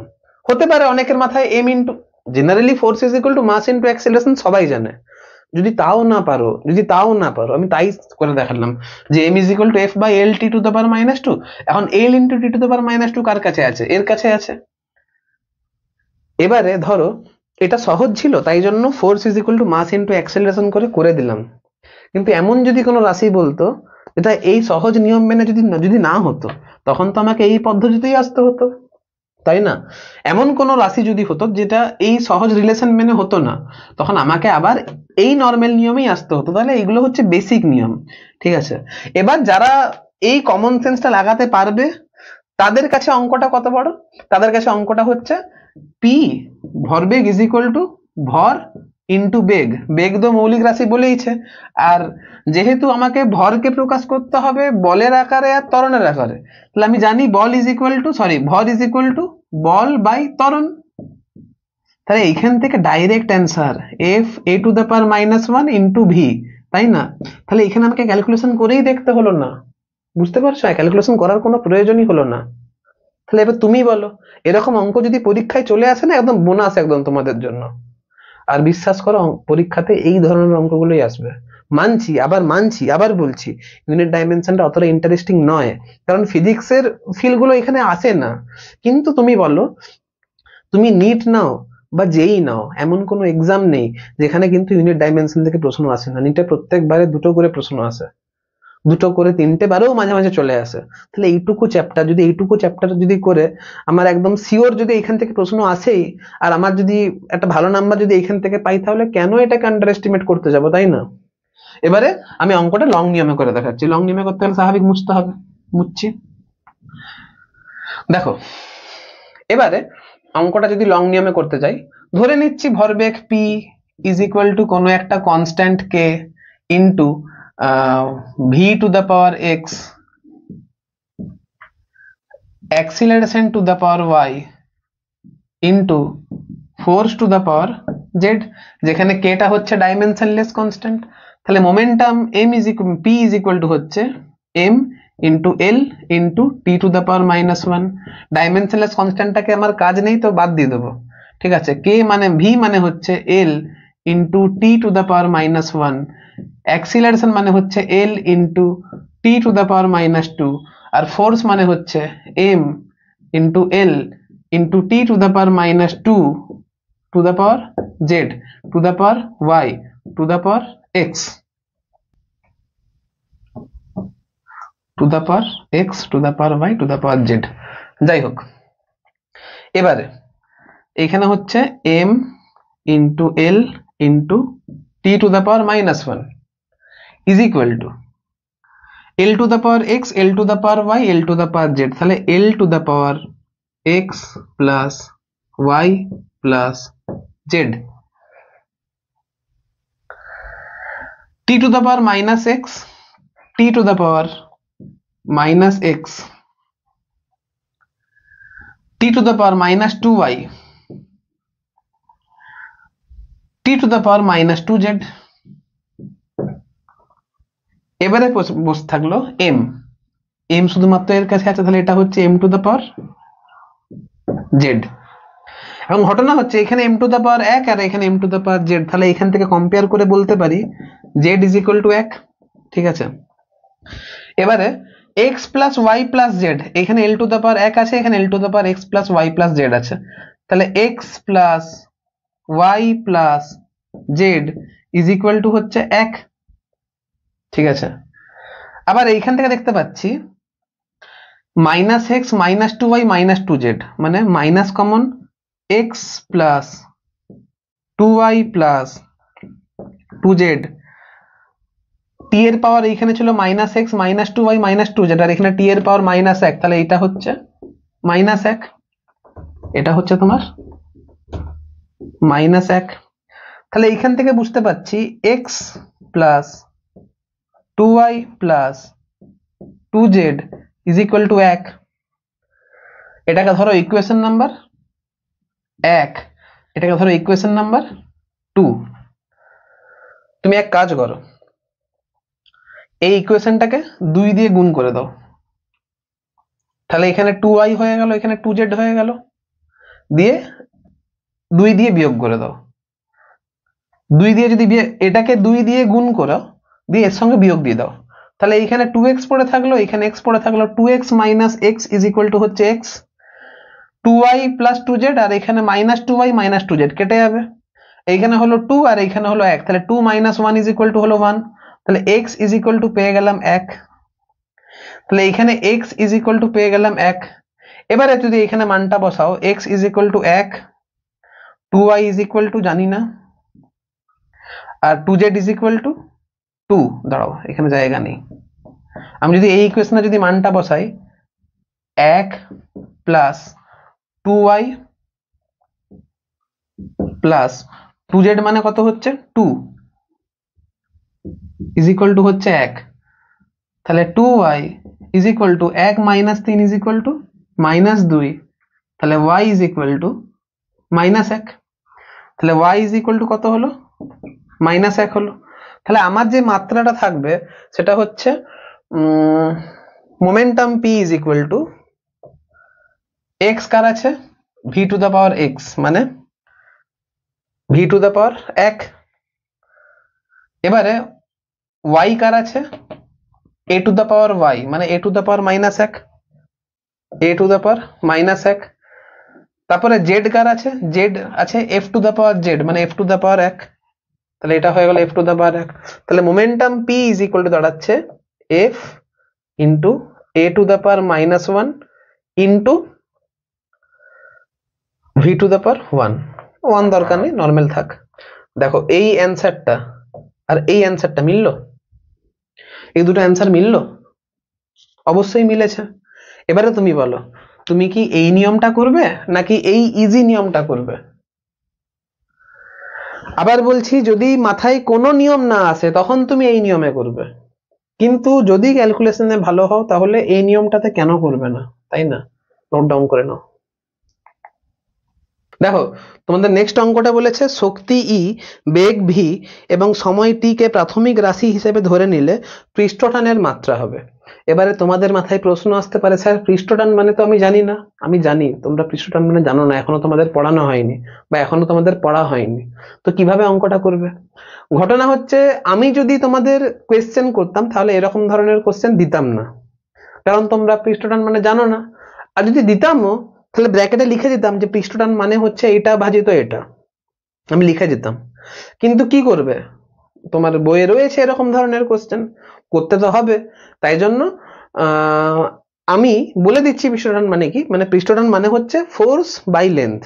হতে পারে অনেকের মাথায় m into, generally force is equal to mass into acceleration সবাই জানে। যদি তাও না পারো আমি তাই করে দেখালাম যে M is equal to F by L T to the power minus two. এখন L into T to the power minus two কার কাছে আছে, এর কাছে আছে। এবারে ধরো এটা সহজ ছিল, তাই জন্য force is equal to mass into acceleration করে দিলাম। কিন্তু এমন যদি কোনো রাশি বলতো এটা এই সহজ নিয়ম মেনে যদি না হতো, তখন তো আমাকে এই পদ্ধতিতেই আসতে হতো, তাই না? এমন কোন রাশি যদি হতো যেটা এই সহজ রিলেশন মেনে হতো না, তখন আমাকে আবার এই নর্মাল নিয়মেই আসতে হতো। তাহলে এইগুলো হচ্ছে বেসিক নিয়ম। ঠিক আছে, এবার যারা এই কমন সেন্সটা লাগাতে পারবে তাদের কাছে অঙ্কটা কত বড়, তাদের কাছে অঙ্কটা হচ্ছে পি ভরবেগ ইজ ইকুয়াল টু ভর ইন্টু বেগ। বেগ তো মৌলিক রাশি বলেইছে, আর যেহেতু আমাকে ভরকে প্রকাশ করতে হবে বলের আকারে আর ত্বরণের আকারে, তাহলে আমি জানি ভর ইজ ইকুয়াল টু বল বাই ত্বরণ। তাহলে এইখান থেকে direct answer f a to the power minus one into v, তাই না? তাহলে এখানে আমাকে ক্যালকুলেশন করেই দেখতে হলো না, বুঝতে পারছো? ক্যালকুলেশন করার কোনো প্রয়োজনই হলো না। তাহলে এবার তুমি বলো, এরকম অঙ্ক যদি পরীক্ষায় চলে আসে না, একদম বোনাস একদম তোমাদের জন্য। আর বিশ্বাস করো পরীক্ষাতে এই ধরনের অঙ্কগুলোই আসবে। মানছি আবার বলছি ইউনিট ডাইমেনশনটা অতটা ইন্টারেস্টিং নয়, কারণ ফিজিক্সের ফিলগুলো এখানে আসে না। কিন্তু তুমি বলো, তুমি নিট নাও বা জেই নাও, এমন কোনো এক্সাম নেই যেখানে কিন্তু ইউনিট ডাইমেনশন থেকে প্রশ্ন আসে না। নিটে প্রত্যেকবারে দুটো করে প্রশ্ন আসে, দুটো করে তিনটে বারেও মাঝে মাঝে চলে আসে। তাহলে এইটুকু চ্যাপ্টার যদি করে আমার একদম শিওর যদি এখান থেকে প্রশ্ন আসেই, আর আমার যদি একটা ভালো নাম্বার যদি এখান থেকে পাই, তাহলে কেন এটাকে আন্ডার এস্টিমেট করতে যাবো, তাই না? এবারে আমি অঙ্কটা লং নিয়মে করে দেখাচ্ছি। লং নিয়মে করতে গেলে স্বাভাবিক মুছছি। দেখো এবারে অঙ্কটা যদি লং নিয়মে করতে যাই, ধরে নিচ্ছি ভরবেগ পি ইজ ইকুয়াল টু কোনো একটা constant K into v to the power x, acceleration to the power y into force to the power z, যেখানে k টা হচ্ছে ডাইমেনশনলেস কনস্ট্যান্ট। তাহলে momentum p is equal to হচ্ছে m into l into t to the power minus 1। Dimensionless কনস্ট্যান্টটাকে আমার কাজ নেই, তো বাদ দিয়ে দেবো। ঠিক আছে, k মানে v মানে হচ্ছে l into t to the power minus 1, acceleration মানে হচ্ছে l into t to the power minus 2, আর ফোর্স মানে হচ্ছে m into l into t to the power minus 2 to the power z to the power y to the power x to the power x to the power y to the power z। যাই হোক, এবারে এখানে হচ্ছে m into l into t to the power minus 1 is equal to l to the power x, l to the power y, l to the power z। তাহলে l to the power x plus y plus z, t to the power minus x, t to the power minus x, t to the power minus 2y, t to the power minus 2z। এবারে বসে থাকলো m শুধুমাত্র এর কাছে আছে, তাহলে এটা হচ্ছে m to the power z। এবং ঘটনা হচ্ছে এখানে m টু দ্য পাওয়ার 1 আর এখানে m to the power z, তাহলে এখান থেকে কম্পেয়ার করে বলতে পারি z ইজ ইকুয়াল টু 1। ঠিক আছে, এবারে x plus y plus z, এখানে l টু দ্য পাওয়ার 1 আছে, এখানে l to the power x plus y plus z আছে, তাহলে x plus y plus z is equal to হচ্ছে 1। ঠিক আছে, আবার এইখান থেকে দেখতে পাচ্ছি minus x minus two y minus two z, মানে minus common, x plus two y plus two z, t এর পাওয়ার এইখানে ছিল minus x minus two y minus two z, আর এখানে টি এর পাওয়ার মাইনাস 1, তাহলে এটা হচ্ছে মাইনাস 1, এটা হচ্ছে তোমার মাইনাস 1। তাহলে এইখান থেকে বুঝতে পারছি x plus two y plus two z is equal to 1। এটাকে ধরো ইকুয়েশন নাম্বার 1, এটাকে ধরো ইকুয়েশন নাম্বার 2। তুমি এক কাজ করো, এই ইকুয়েশনটাকে 2 দিয়ে গুণ করে দাও, তাহলে এখানে 2i হয়ে গেল, এখানে 2z হয়ে গেল, দিয়ে 2 দিয়ে বিয়োগ করে দাও। 2 দিয়ে যদি এটাকে 2 দিয়ে গুণ করো, দিয়ে এর সঙ্গে বিয়োগ দিয়ে দাও, তাহলে এইখানে 2x পড়ে থাকলো, এখানে x পড়ে থাকলো, 2x minus x is equal to হচ্ছে x, 2y প্লাস 2z, আর এখানে মাইনাস 2y মাইনাস 2z কেটে যাবে, এইখানে হলো 2 আর এইখানে হলো 1, তাহলে 2 মাইনাস 1 ইজ ইকুয়াল টু হলো 1, তাহলে x ইজ ইকুয়াল টু পেয়ে গেলাম 1। তাহলে এখানে x ইজ ইকুয়াল টু পেয়ে গেলাম 1। এবারে যদি এখানে মানটা বসাও, x is equal to 1, 2y is equal two জানি না, আর 2z ইজ ইকুয়াল টু 2, দাঁড়াও এখানে জায়গা নেই, আমি যদি এই ইকুয়েশনে যদি মানটা বসাই 1 প্লাস 2y প্লাস 2z মানে কত হচ্ছে 2 ইজ ইকুয়াল টু হচ্ছে 1, তাহলে 2y is equal to 1 minus 3 is equal two minus 2, তাহলে y is equal two minus 1, তাহলে y ইজ ইকুয়াল টু কত হলো মাইনাস 1 হলো। তাহলে আমার যে মাত্রাটা থাকবে সেটা হচ্ছে momentum p is equal two x কার আছে v two the power x, মানে v টু দ্য পাওয়ার 1। এবারে y কার আছে a two the power y, মানে a two the power minus 1, a two the power minus 1। তারপরে z কার আছে, z আছে f two the power z, মানে f two the power 1, তাহলে এটা হয়ে গেল f টু দ্য পাওয়ার 1। তাহলে momentum p is equal two দাঁড়াচ্ছে f into a two the power minus 1 into v two the power 1 দরকার নেই, নর্মাল থাক। দেখো এই অ্যান্সারটা আর এই অ্যান্সারটা মিললো, এই দুটো অ্যান্সার মিললো, অবশ্যই মিলেছে। এবারে তুমি বলো তুমি কি এই নিয়মটা করবে নাকি এই ইজি নিয়মটা করবে? আবার বলছি, যদি মাথায় কোনো নিয়ম না আসে তখন তুমি এই নিয়মে করবে, কিন্তু যদি ক্যালকুলেশনে ভালো হও তাহলে এই নিয়মটাতে কেন করবে না, তাই না? নোট ডাউন করে নাও। দেখো তোমাদের নেক্সট অঙ্কটা বলেছে শক্তি ই, বেগ ভি এবং সময় টি কে প্রাথমিক রাশি হিসেবে ধরে নিলে পৃষ্ঠটানের মাত্রা হবে। এবারে তোমাদের মাথায় প্রশ্ন আসতে পারে, স্যার পৃষ্ঠটান মানে তো আমি জানি না। আমি জানি তোমরা পৃষ্ঠটান মানে জানো না, এখনো তোমাদের পড়ানো হয়নি বা এখনো তোমাদের পড়া হয়নি, তো কিভাবে অঙ্কটা করবে? ঘটনা হচ্ছে আমি যদি তোমাদের কোয়েশ্চেন করতাম তাহলে এরকম ধরনের কোয়েশ্চেন দিতাম না, কারণ তোমরা পৃষ্ঠটান মানে জানো না। আর যদি দিতামও তাহলে ব্র্যাকেটে লিখে দিতাম যে পৃষ্ঠটান মানে হচ্ছে এটা ভাজিত এটা, আমি লিখে দিতাম। কিন্তু কি করবে, তোমার বইয়ে রয়েছে এরকম ধরনের কোশ্চেন, করতে তো হবে। তাই জন্য আমি বলে দিচ্ছি পৃষ্ঠটান মানে কি। মানে পৃষ্ঠটান মানে হচ্ছে ফোর্স বাই লেন্থ।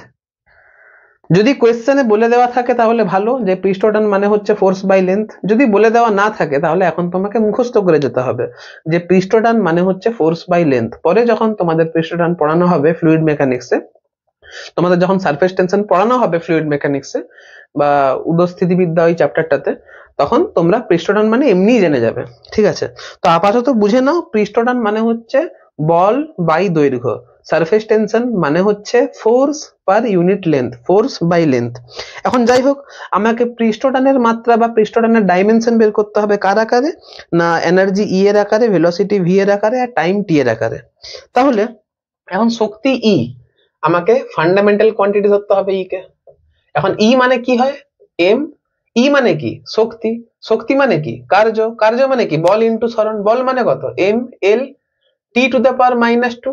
যদি কোয়েশ্চেনে বলে দেওয়া থাকে তাহলে ভালো, যে পৃষ্ঠটান মানে হচ্ছে ফোর্স বাই লেন্থ। যদি বলে দেওয়া না থাকে তাহলে এখন তোমাকে মুখস্থ করে যেতে হবে যে পৃষ্ঠটান মানে হচ্ছে ফোর্স বাই লেন্থ। পরে যখন তোমাদের পৃষ্ঠটান পড়ানো হবে ফ্লুইড মেকানিক্সে, তোমাদের যখন সারফেস টেনশন পড়ানো হবে ফ্লুইড মেকানিক্সে বা উদস্থিতিবিদ্যা ওই চ্যাপ্টারটাতে, তখন তোমরা পৃষ্ঠটান মানে এমনিই জেনে যাবে। ঠিক আছে, তো আপাতত বুঝে নাও পৃষ্ঠটান মানে হচ্ছে বল বাই দৈর্ঘ্য, সারফেস টেনশন মানে হচ্ছে force per unit length, force by length. এখন যাই হোক, আমাকে পৃষ্ঠটানের মাত্রা বা পৃষ্ঠটানের ডাইমেনশন বের করতে হবে কার আকারে? না এনার্জি ই এর আকারে, ভেলোসিটি ভি এর আকারে, আর টাইম টি এর আকারে। তাহলে এখন শক্তি ই, আমাকে ফান্ডামেন্টাল কোয়ান্টিটি ধরতে হবে ই কে। এখন ই মানে কি হয়, এম। ই মানে কি, শক্তি। শক্তি মানে কি, কার্য। কার্য মানে কি, বল ইন্টু সরণ। বল মানে কত, m l T to the power -2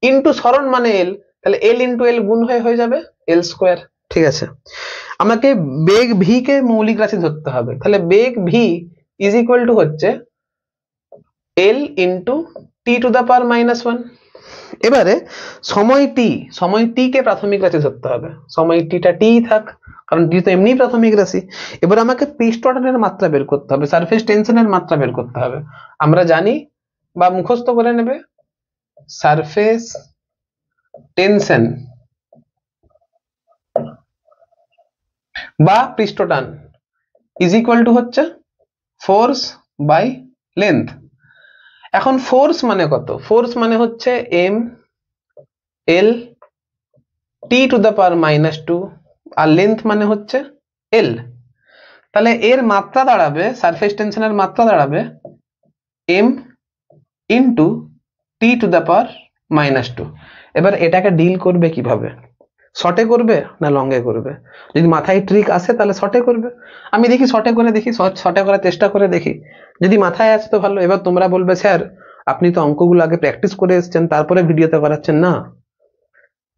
into সরণ মানে এল, তাহলে এল ইন্টু এল গুণ হয়ে যাবে এল স্কোয়ার। ঠিক আছে, আমাকে বেগ ভি কে মৌলিক রাশি ধরতে হবে, তাহলে বেগ ভি ইজ ইকুয়াল টু হচ্ছে l into T to the power -1। এবারে সময় টি, সময় টি কে প্রাথমিক রাশি ধরতে হবে, সময় টিটা টি থাক, কারণ টি তো এমনি প্রাথমিক রাশি। এবার আমাকে পৃষ্ঠটানের মাত্রা বের করতে হবে, সারফেস টেনশনের মাত্রা বের করতে হবে। আমরা জানি বা মুখস্থ করে নেবে, সারফেস টেনশন বা পৃষ্ঠটান ইজ ইকুয়াল টু হচ্ছে ফোর্স বাই লেন্থ। এখন ফোর্স মানে কত, ফোর্স মানে হচ্ছে m l T to the power -2 আর লেন্থ মানে হচ্ছে এল। তাহলে এর মাত্রা দাঁড়াবে, সারফেস টেনশনের মাত্রা দাঁড়াবে m into T to the power -2। এবার এটাকে ডিল করবে কিভাবে, শর্টে করবে না লংয়ে করবে? যদি মাথায় ট্রিক আসে তাহলে শর্টে করবে। আমি দেখি শর্টে করে দেখি, শর্টে করার চেষ্টা করে দেখি, যদি মাথায় আসে তো ভালো। এবার তোমরা বলবে স্যার আপনি তো অঙ্কগুলো আগে প্র্যাকটিস করে এসেছেন তারপরে ভিডিওতে করাচ্ছেন না।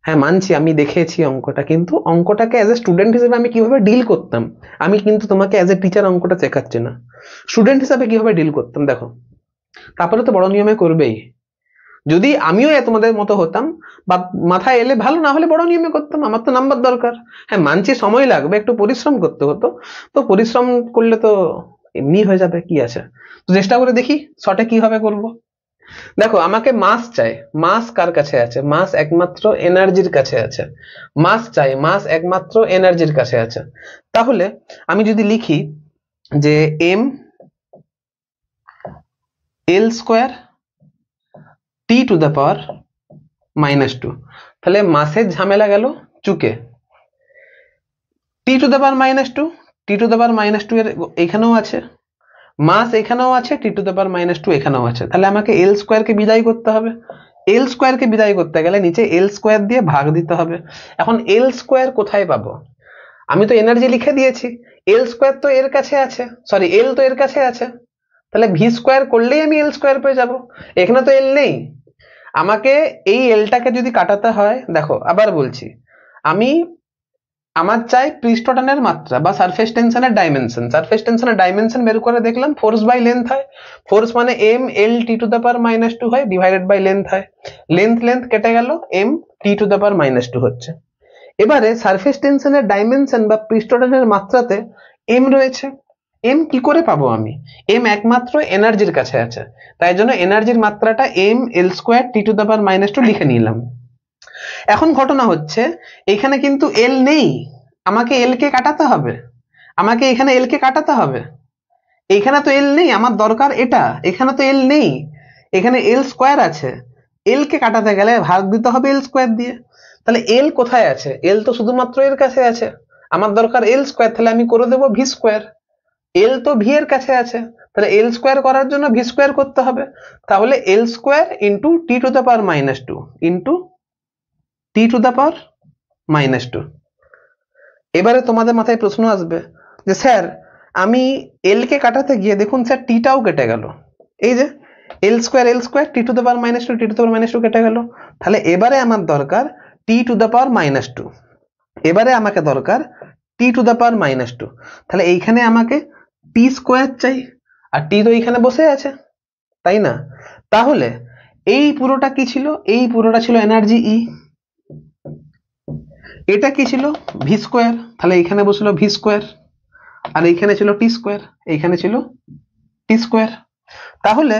হ্যাঁ মানছি, আমি দেখেছি অঙ্কটা, কিন্তু অঙ্কটাকে অ্যাজ এ স্টুডেন্ট হিসেবে আমি কিভাবে ডিল করতাম, আমি কিন্তু তোমাকে অ্যাজ এ টিচার অঙ্কটা শেখাচ্ছি না, স্টুডেন্ট হিসাবে কিভাবে ডিল করতাম দেখো, তারপরে তো বড় নিয়মে করবেই। যদি আমিও তোমাদের মতো হতাম বা মাথায় এলে ভালো, না হলে বড় নিয়মে করতাম, আমার তো নাম্বার দরকার। হ্যাঁ মানছি সময় লাগবে, একটু পরিশ্রম করতে হতো, তো পরিশ্রম করলে তো এমনি হয়ে যাবে, কি আছে। তো চেষ্টা করে দেখি শর্টে কিভাবে করব। দেখো আমাকে মাস চাই, মাস কার কাছে আছে, মাস একমাত্র এনার্জির কাছে আছে। মাস চাই, মাস একমাত্র এনার্জির কাছে আছে। তাহলে আমি যদি লিখি যে m l square t to the power -2, তাহলে মাসের ঝামেলা গেল চুকে। T to the power -2, t to the power -2 এর এখানেও আছে, মাস এখানেও আছে, টি টু দ্য পাওয়ার -2 এখানেও আছে, তাহলে আমাকে এল স্কোয়ার কে বিদায় করতে হবে। এল স্কোয়ার কে বিদায় করতে গেলে নিচে এল স্কোয়ার দিয়ে ভাগ দিতে হবে। এখন এল স্কোয়ার কোথায় পাবো, আমি তো এনার্জি লিখে দিয়েছি, এল স্কোয়ার তো এর কাছে আছে, সরি এল তো এর কাছে আছে, তাহলে ভি স্কোয়ার করলেই আমি এল স্কোয়ার পেয়ে যাবো। এখানে তো এল নেই, আমাকে এই এলটাকে যদি কাটাতে হয়, দেখো আবার বলছি, আমার চাই পৃষ্ঠটানের মাত্রা বা সারফেস টেনশনের ডাইমেনশন। সারফেস টেনশনের ডাইমেনশন বের করে দেখলাম ফোর্স বাই লেন্থ হয়, ফোর্স মানে m l T to the power -2 হয়, ডিভাইডেড বাই লেন্থ হয়, লেন্থ লেন্থ কেটে গেল, m t to the power -2 হচ্ছে। এবারে সারফেস টেনশনের ডাইমেনশন বা পৃষ্ঠটানের মাত্রাতে এম রয়েছে, এম কি করে পাবো আমি, এম একমাত্র এনার্জির কাছে আছে, তাই জন্য এনার্জির মাত্রাটা m l square t to the power -2 লিখে নিলাম। এখন ঘটনা হচ্ছে এখানে কিন্তু এল নেই, আমাকে এল কে কাটাতে হবে, আমাকে এখানে এল কে কাটাতে হবে, এখানে তো এল নেই, আমার দরকার এটা, এখানে তো এল নেই, এখানে এল স্কোয়ার আছে, এল কে কাটাতে গেলে ভাগ দিতে হবে এল স্কোয়ার দিয়ে। তাহলে এল কোথায় আছে, এল তো শুধুমাত্র এর কাছে আছে, আমার দরকার এল স্কোয়ার, তাহলে আমি করে দেবো ভি স্কোয়ার, এল তো ভি এর কাছে আছে, তাহলে এল স্কোয়ার করার জন্য ভি স্কোয়ার করতে হবে, তাহলে l square into T to the power -2 into T to the power -2। এবারে তোমাদের মাথায় প্রশ্ন আসবে যে স্যার আমি এল কে কাটাতে গিয়ে দেখুন স্যার টিটাও কেটে গেল, এই যে l square t to the power -2 t to the power -2 কেটে গেল, তাহলে এবারে আমার দরকার টি টু দ্য পাওয়ার -2, এবারে আমাকে দরকার টি টু দ্য পাওয়ার -2, তাহলে এইখানে আমাকে টি স্কোয়ার চাই, আর টি তো এইখানে বসে আছে, তাই না? তাহলে এই পুরোটা কি ছিল, এই পুরোটা ছিল এনার্জি ই, এটা কি ছিল ভি স্কোয়ার, তাহলে এখানে বসলো ভি স্কোয়ার, আর এইখানে ছিল টি স্কোয়ার, এইখানে ছিল টি স্কোয়ার। তাহলে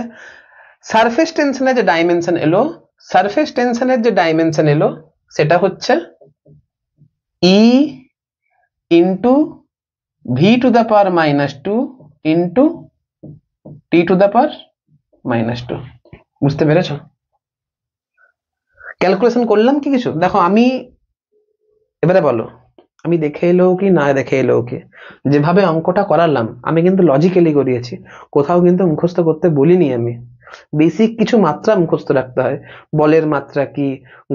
সারফেস টেনশনের যে ডাইমেনশন এলো, সারফেস টেনশনের যে ডাইমেনশন এলো সেটা হচ্ছে e into v to the power -2 into T to the power -2। বুঝতে পেরেছো? ক্যালকুলেশন করলাম কি কিছু? দেখো আমি, এবারে বলো আমি দেখে এলেও কি না দেখে এলেও কি, যেভাবে অঙ্কটা করালাম আমি কিন্তু লজিক্যালি করিয়েছি, কোথাও কিন্তু মুখস্থ করতে বলিনি আমি। বেসিক কিছু মাত্রা মুখস্থ রাখতে হয়। বলের মাত্রা কি,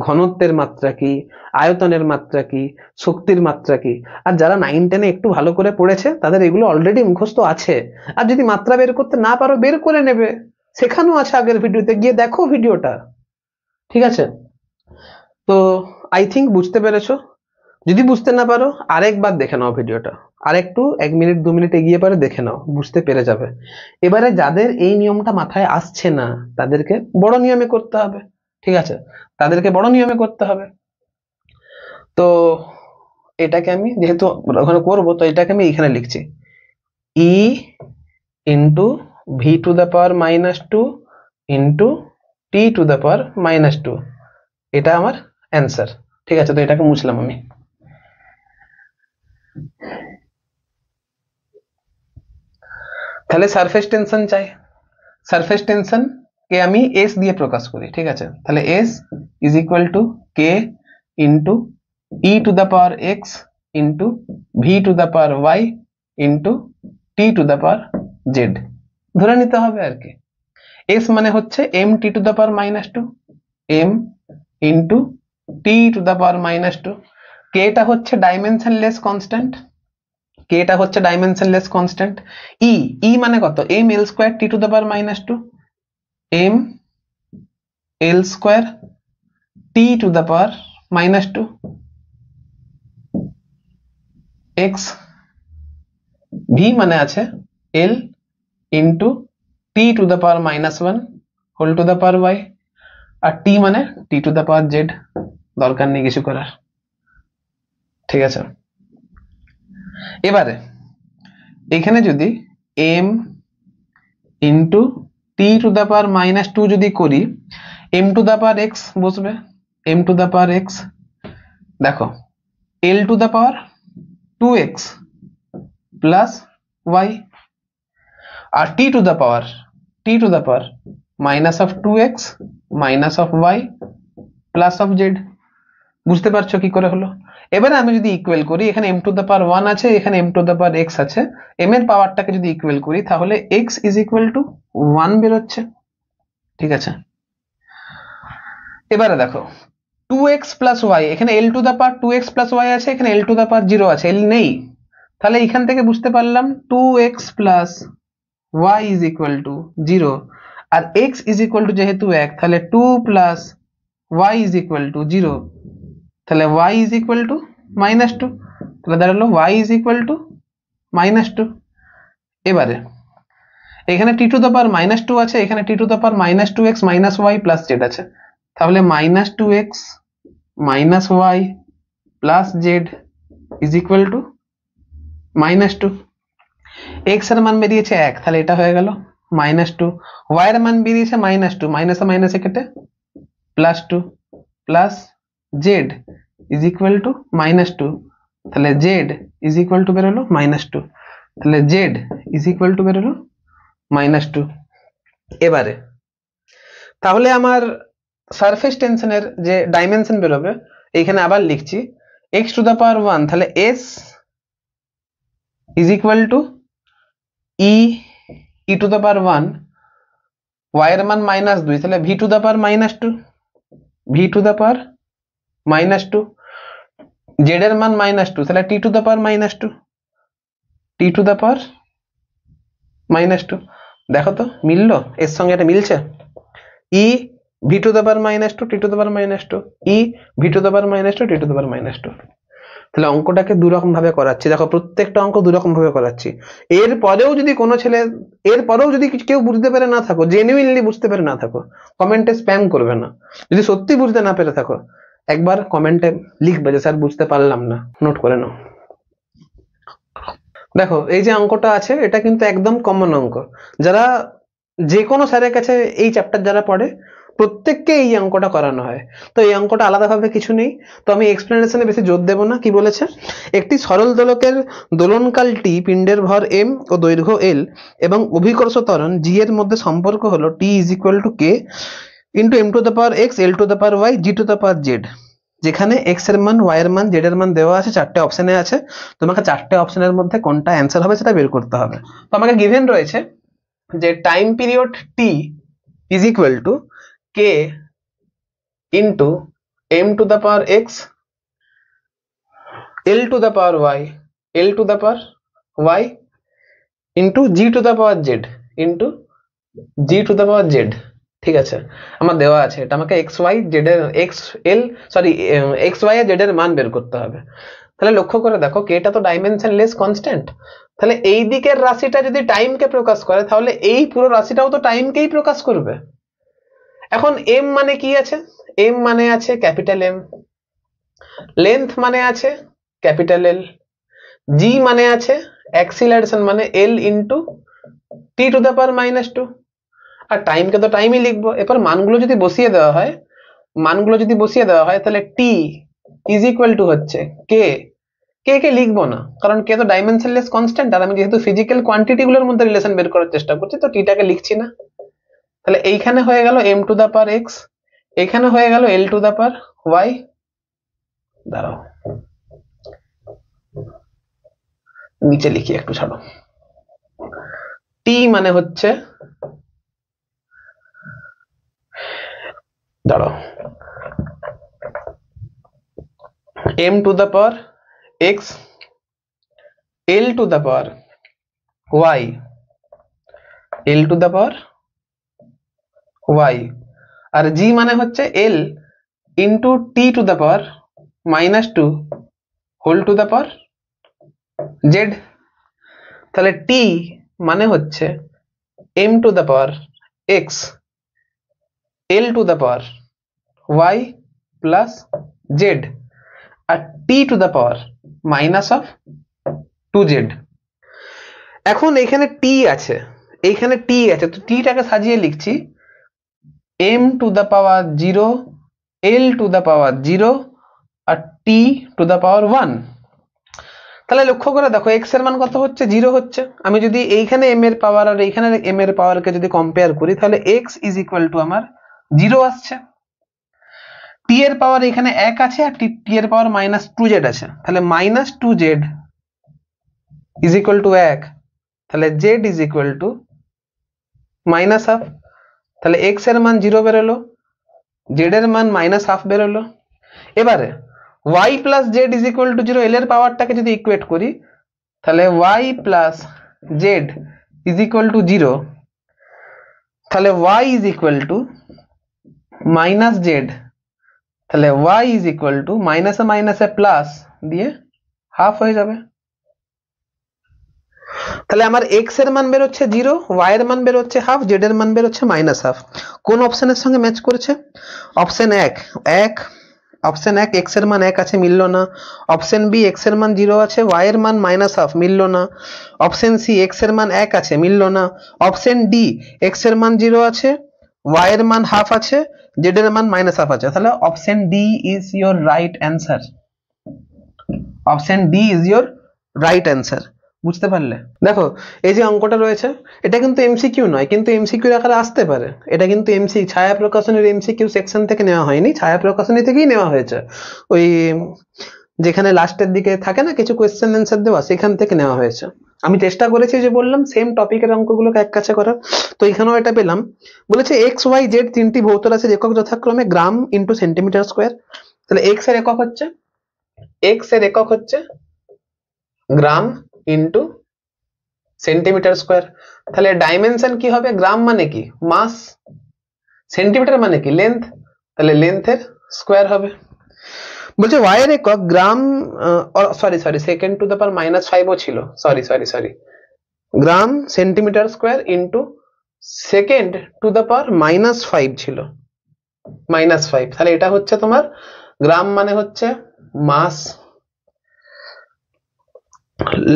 ঘনত্বের মাত্রা কি, আয়তনের মাত্রা কি, শক্তির মাত্রা কি। আর যারা 9-10-এ একটু ভালো করে পড়েছে তাদের এগুলো অলরেডি মুখস্থ আছে। আর যদি মাত্রা বের করতে না পারো, বের করে নেবে, শেখানো আছে আগের ভিডিওতে, গিয়ে দেখো ভিডিওটা। ঠিক আছে? তো আই থিঙ্ক বুঝতে পেরেছো। যদি বুঝতে না পারো আরেকবার দেখে নাও ভিডিওটা, আরেকটু 1 মিনিট 2 মিনিট এগিয়ে পরে দেখে নাও, বুঝতে পেরে যাবে। এবারে যাদের এই নিয়মটা মাথায় আসছে না তাদেরকে বড় নিয়মে করতে হবে। ঠিক আছে? তাদেরকে বড় নিয়মে করতে হবে। তো এটাকে আমি যেহেতু ওখানে করবো, তো এটাকে আমি এখানে লিখছি, e into v to the power -2 into T to the power -2, এটা আমার অ্যান্সার। ঠিক আছে? তো এটাকে মুছলাম আমি। তাহলে সারফেস টেনশন চাই, সারফেস টেনশন কে আমি এস দিয়ে প্রকাশ করি। ঠিক আছে? তাহলে s is equal to k into e to the power x into v to the power y into T to the power z ধরে নিতে হবে আর কি। এস মানে হচ্ছে m t to the power -2, m into T to the power -2। কেটা হচ্ছে dimensionless constant, কেটা হচ্ছে ডাইমেনশনলেস কনস্ট্যান্ট। ই মানে কত? M l square t to the power -2, m l square t to the power -2 x, v মানে আছে l into T to the power -1 whole to the power y, আর t মানে t to the power z. দরকার নেই কিছু করার। ঠিক আছে? এবারে এখানে যদি m into T to the power -2 যদি করি, m to the power x বসবে, m to the power x. দেখো l to the power 2x plus y, আর টি to the power minus of 2x minus of y plus of z. বুঝতে পারছো কি করে হলো? এবারে আমি যদি ইকুয়াল করি, এখানে m টু দ্য পাওয়ার 1 আছে, এখানে m to the power x আছে, m এর পাওয়ারটাকে যদি ইকুয়াল করি তাহলে x ইজ ইকুয়াল টু 1 বেরোচ্ছে। ঠিক আছে? এবারে দেখো 2x প্লাস ওয়াই, এখানে l to the power 2x plus y আছে, এখানে l টু দ্য পাওয়ার 0 আছে, l নেই। তাহলে এখান থেকে বুঝতে পারলাম 2x plus y is equal to 0, আর x ইজ ইকুয়াল টু যেহেতু 1, তাহলে 2 plus y is equal to 0, তাহলে y ইজ ইকুয়াল টু -2, তাহলে দাঁড়ালো y ইজ ইকুয়াল টু -2। এবারে এখানে টি টু দ্য পাওয়ার -2 আছে, এখানে t to the power -2x minus y plus z আছে, তাহলে -2x minus y plus z is equal to -2। x এর মান বেরিয়েছে 1, তাহলে এটা হয়ে গেল -2, y এর মান বেরিয়েছে -2, মাইনাসে মাইনাসে কেটে +2 plus z is equal to -2, তাহলে জেড ইজ ইকুয়াল টু বেরোলো -2, তাহলে জেড ইজ ইকুয়াল টু বেরোলো -2। এবারে তাহলে আমার সারফেস টেনশনের যে ডাইমেনশন বেরোবে, এইখানে আবার লিখছি x টু দ্য পাওয়ার 1, তাহলে s is equal two E to the power 1, y এর মান -2, তাহলে v two the power -2, v two the power -2, z এর মান -2, তাহলে t to the power -2, t to the power -2। দেখো তো মিললো? এর সঙ্গে এটা মিলছে? E V to the power -2 t to the power -2, E V to the power -2 t to the power -2। তাহলে অঙ্কটাকে দুরকম ভাবে করাচ্ছি। দেখো প্রত্যেকটা অঙ্ক দুরকম ভাবে করাচ্ছি। এরপরেও যদি কোনো ছেলে, এরপরেও যদি কেউ বুঝতে পেরে না থাকো, জেনুইনলি বুঝতে পেরে না থাকো, কমেন্টে স্প্যাম করবে না। যদি সত্যি বুঝতে না পেরে থাকো, একবার কমেন্টে লিখবে যে স্যার বুঝতে পারলাম না, নোট করে নাও। দেখো এই যে অঙ্কটা আছে, এটা কিন্তু একদম কমন অঙ্ক। যারা যে কোনো স্যারের কাছে এই চ্যাপ্টার যারা পড়ে, প্রত্যেককে এই অঙ্কটা করানো হয়। তো এই অঙ্কটা আলাদাভাবে কিছু নেই, তো আমি এক্সপ্লেনেশনে বেশি জোর দেব না। কি বলেছে? একটি সরল দোলকের দোলনকাল টি, পিণ্ডের ভর m ও দৈর্ঘ্য l এবং অভিকর্ষ ত্বরণ g এর মধ্যে সম্পর্ক হলো t is equal two k into m to the power x, l to the power y, g two the power z। যেখানে x এর মান, y এর মান, z এর মান দেওয়া আছে, 4টে অপশনে আছে। তোমাকে 4টে অপশনের মধ্যে কোনটা অ্যান্সার হবে সেটা বের করতে হবে। তো আমাকে গিভেন রয়েছে যে time period t is equal to k into m to the power x l to the power y l to the power y into g to the power z into g to the power z. ঠিক আছে, আমার দেওয়া আছে, এটা আমাকে x y z এর x y আর z এর মান বের করতে হবে। তাহলে লক্ষ্য করে দেখো কেটা তো ডাইমেনশনলেস কনস্ট্যান্ট, তাহলে এই দিকের রাশিটা যদি টাইমকে প্রকাশ করে তাহলে এই পুরো রাশিটাও তো টাইমকেই প্রকাশ করবে। এখন এম মানে কি আছে? এম মানে আছে ক্যাপিটাল এম, লেন্থ মানে আছে ক্যাপিটাল এল, জি মানে আছে অ্যাক্সিলারেশন মানে l into T to the power -2, আর টাইমকে তো টাইমই লিখবো। এরপর মানগুলো যদি বসিয়ে দেওয়া হয় তাহলে টি ইজ ইকুয়াল টু হচ্ছে কে, কে লিখবো না কারণ কে তো ডাইমেনশনলেস কনস্ট্যান্ট, আর আমি যেহেতু ফিজিক্যাল কোয়ান্টিটি গুলোর মধ্যে রিলেশন বের করার চেষ্টা করছি তো টিটাকে লিখছি না। তাহলে এইখানে হয়ে গেল m to the power x, এইখানে হয়ে গেল l to the power y. দাঁড়াও নিচে লিখি, একটু ছাড়ো। টি মানে হচ্ছে, দাঁড়াও, m to the power x l to the power y l to the power y R g মানে হচ্ছে l into t to the power -2 whole to the power z। তাহলে t মানে হচ্ছে m to the power x l to the power y plus z R t to the power -2z। এখন এখানে t আছে, এইখানে t আছে, তো t টাকে সাজিয়ে লিখছি m to the power 0 l to the power 0 R t to the power 1। তাহলে লক্ষ্য করে দেখো x এর মান কত হচ্ছে? 0 হচ্ছে। আমি যদি এইখানে m এর পাওয়ার আর এইখানে m এর পাওয়ারকে যদি কম্পেয়ার করি তাহলে x ইজ ইকুয়াল টু আমার 0 আসছে, t এর পাওয়ার এখানে 1 আছে আর t এর পাওয়ার -2z আছে, তাহলে -2z ইজ ইকুয়াল টু 1, তাহলে z ইজ ইকুয়াল টু -1/2। তাহলে x এর মান 0 বেরোলো, z এর মান -1/2 বেরোলো। এবারে y plus z is equal to 0, l এর পাওয়ারটাকে যদি ইকুয়েট করি তাহলে y plus z is equal to 0, তাহলে y is equal two -z, তাহলে y ইজ ইকুয়াল টু মাইনাসে মাইনাসে প্লাস দিয়ে হাফ হয়ে যাবে। তাহলে আমার x এর মান বের হচ্ছে 0, y এর মান বের হচ্ছে হাফ, z এর মান বের হচ্ছে -হাফ। কোন অপশনের সঙ্গে ম্যাচ করেছে? অপশন 1 অপশন 1 x এর মান 1 আছে, মিলল না। অপশন বি x এর মান 0 আছে, y এর মান -হাফ, মিলল না। অপশন সি x এর মান 1 আছে, মিলল না। অপশন ডি x এর মান 0 আছে, y এর মান হাফ আছে, z এর মান -হাফ আছে। তাহলে option D is your right answer. Option D is your right answer. বুঝতে পারলে? দেখো এই যে অঙ্কটা রয়েছে এটা কিন্তু এমসিকিউ নয়, কিন্তু এমসিকিউ আকারে আসতে পারে। এটা কিন্তু ছায়া প্রকাশনের এমসিকিউ সেকশন থেকে নেওয়া হয়নি, ছায়া প্রকাশনী থেকেই নেওয়া হয়েছে। ওই যেখানে লাস্টের দিকে থাকে না কিছু কোয়েশ্চেন অ্যান্সার দেওয়া, সেখান থেকে নেওয়া হয়েছে। আমি চেষ্টা করেছি যে বললাম সেম টপিকের অঙ্কগুলোকে এক কাছে করার, তো এখানেও এটা পেলাম। বলেছে এক্স ওয়াই জেড তিনটি ভৌত রাশির একক যথাক্রমে গ্রাম ইন্টু সেন্টিমিটার স্কোয়ার। তাহলে এক্স এর একক হচ্ছে গ্রাম ইন্টু সেন্টিমিটার স্কোয়ার। তাহলে ডাইমেনশন কি হবে? গ্রাম মানে কি মাস, সেন্টিমিটার মানে কি লেন্থ, তাহলে লেন্থের স্কোয়ার হবে। বলছে y এর একক gram, sorry second to the power -5 ও ছিল, sorry gram centimetre square into second to the power -5 ছিল, -5। তাহলে এটা হচ্ছে তোমার গ্রাম মানে হচ্ছে মাস,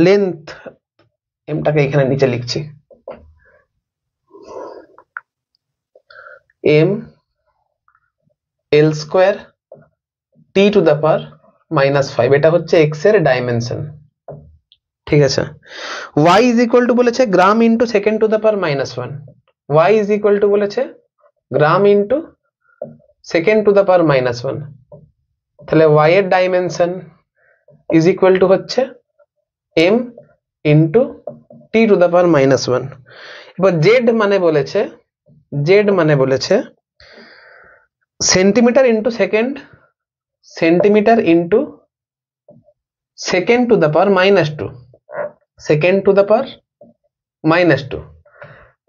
লেন্থ এমটাকে এখানে নিচে লিখছি m l square t to the power -5, এটা হচ্ছে x এর ডাইমেনশন। ঠিক আছে, y ইজ ইকুয়াল টু বলেছে gram into second to the power -1, y is equal to বলেছে gram into second to the power -1। তাহলে y এর ডাইমেনশন ইজ ইকুয়াল টু হচ্ছে m into t to the power -1। এবার z মানে বলেছে z মানে বলেছে centimetre into second, centimetre into second to the power -2, second to the power -2।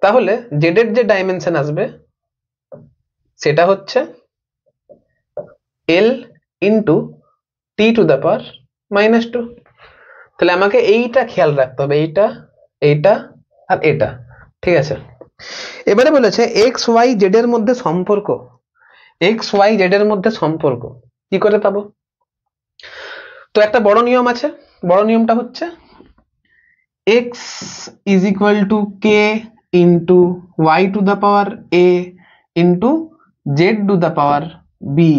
তাহলে z এর যে ডাইমেনশন আসবে সেটা হচ্ছে l into T to the power -2। তাহলে আমাকে এইটা খেয়াল রাখতে হবে, এইটা, এইটা আর এটা, ঠিক আছে। এবারে বলেছে এক্স ওয়াই জেড এর মধ্যে সম্পর্ক, এক্স ওয়াই জেড এর মধ্যে সম্পর্ক কি করে পাবো? তো একটা বড় নিয়ম আছে, বড় নিয়মটা হচ্ছে x is equal to k into y to the power a into z to the power b.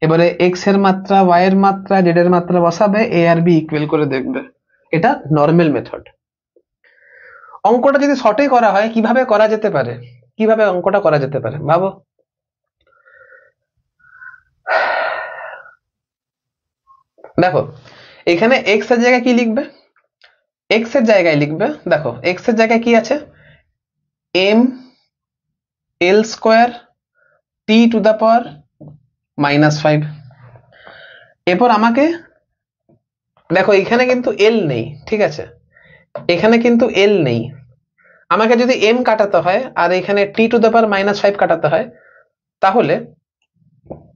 এবারে এক্স এর মাত্রা, ওয়াই এর মাত্রা, জেড এর মাত্রা বসাবে, এ আর বি ইকুয়াল করে দেখবে। এটা নর্মাল মেথড। অঙ্কটা যদি শর্টে করা হয় কিভাবে করা যেতে পারে, কিভাবে অঙ্কটা করা যেতে পারে ভাবো। দেখো এখানে এক্স এর জায়গায় কি লিখবে, এক্স এর জায়গায় লিখবে, দেখো এক্স এর জায়গায় কি আছে, m l square t to the power -5। এরপর আমাকে দেখো এখানে কিন্তু এল নেই, ঠিক আছে, এখানে কিন্তু এল নেই। আমাকে যদি এম কাটাতে হয় আর এখানে টি টু দ্য পাওয়ার -5 কাটাতে হয়, তাহলে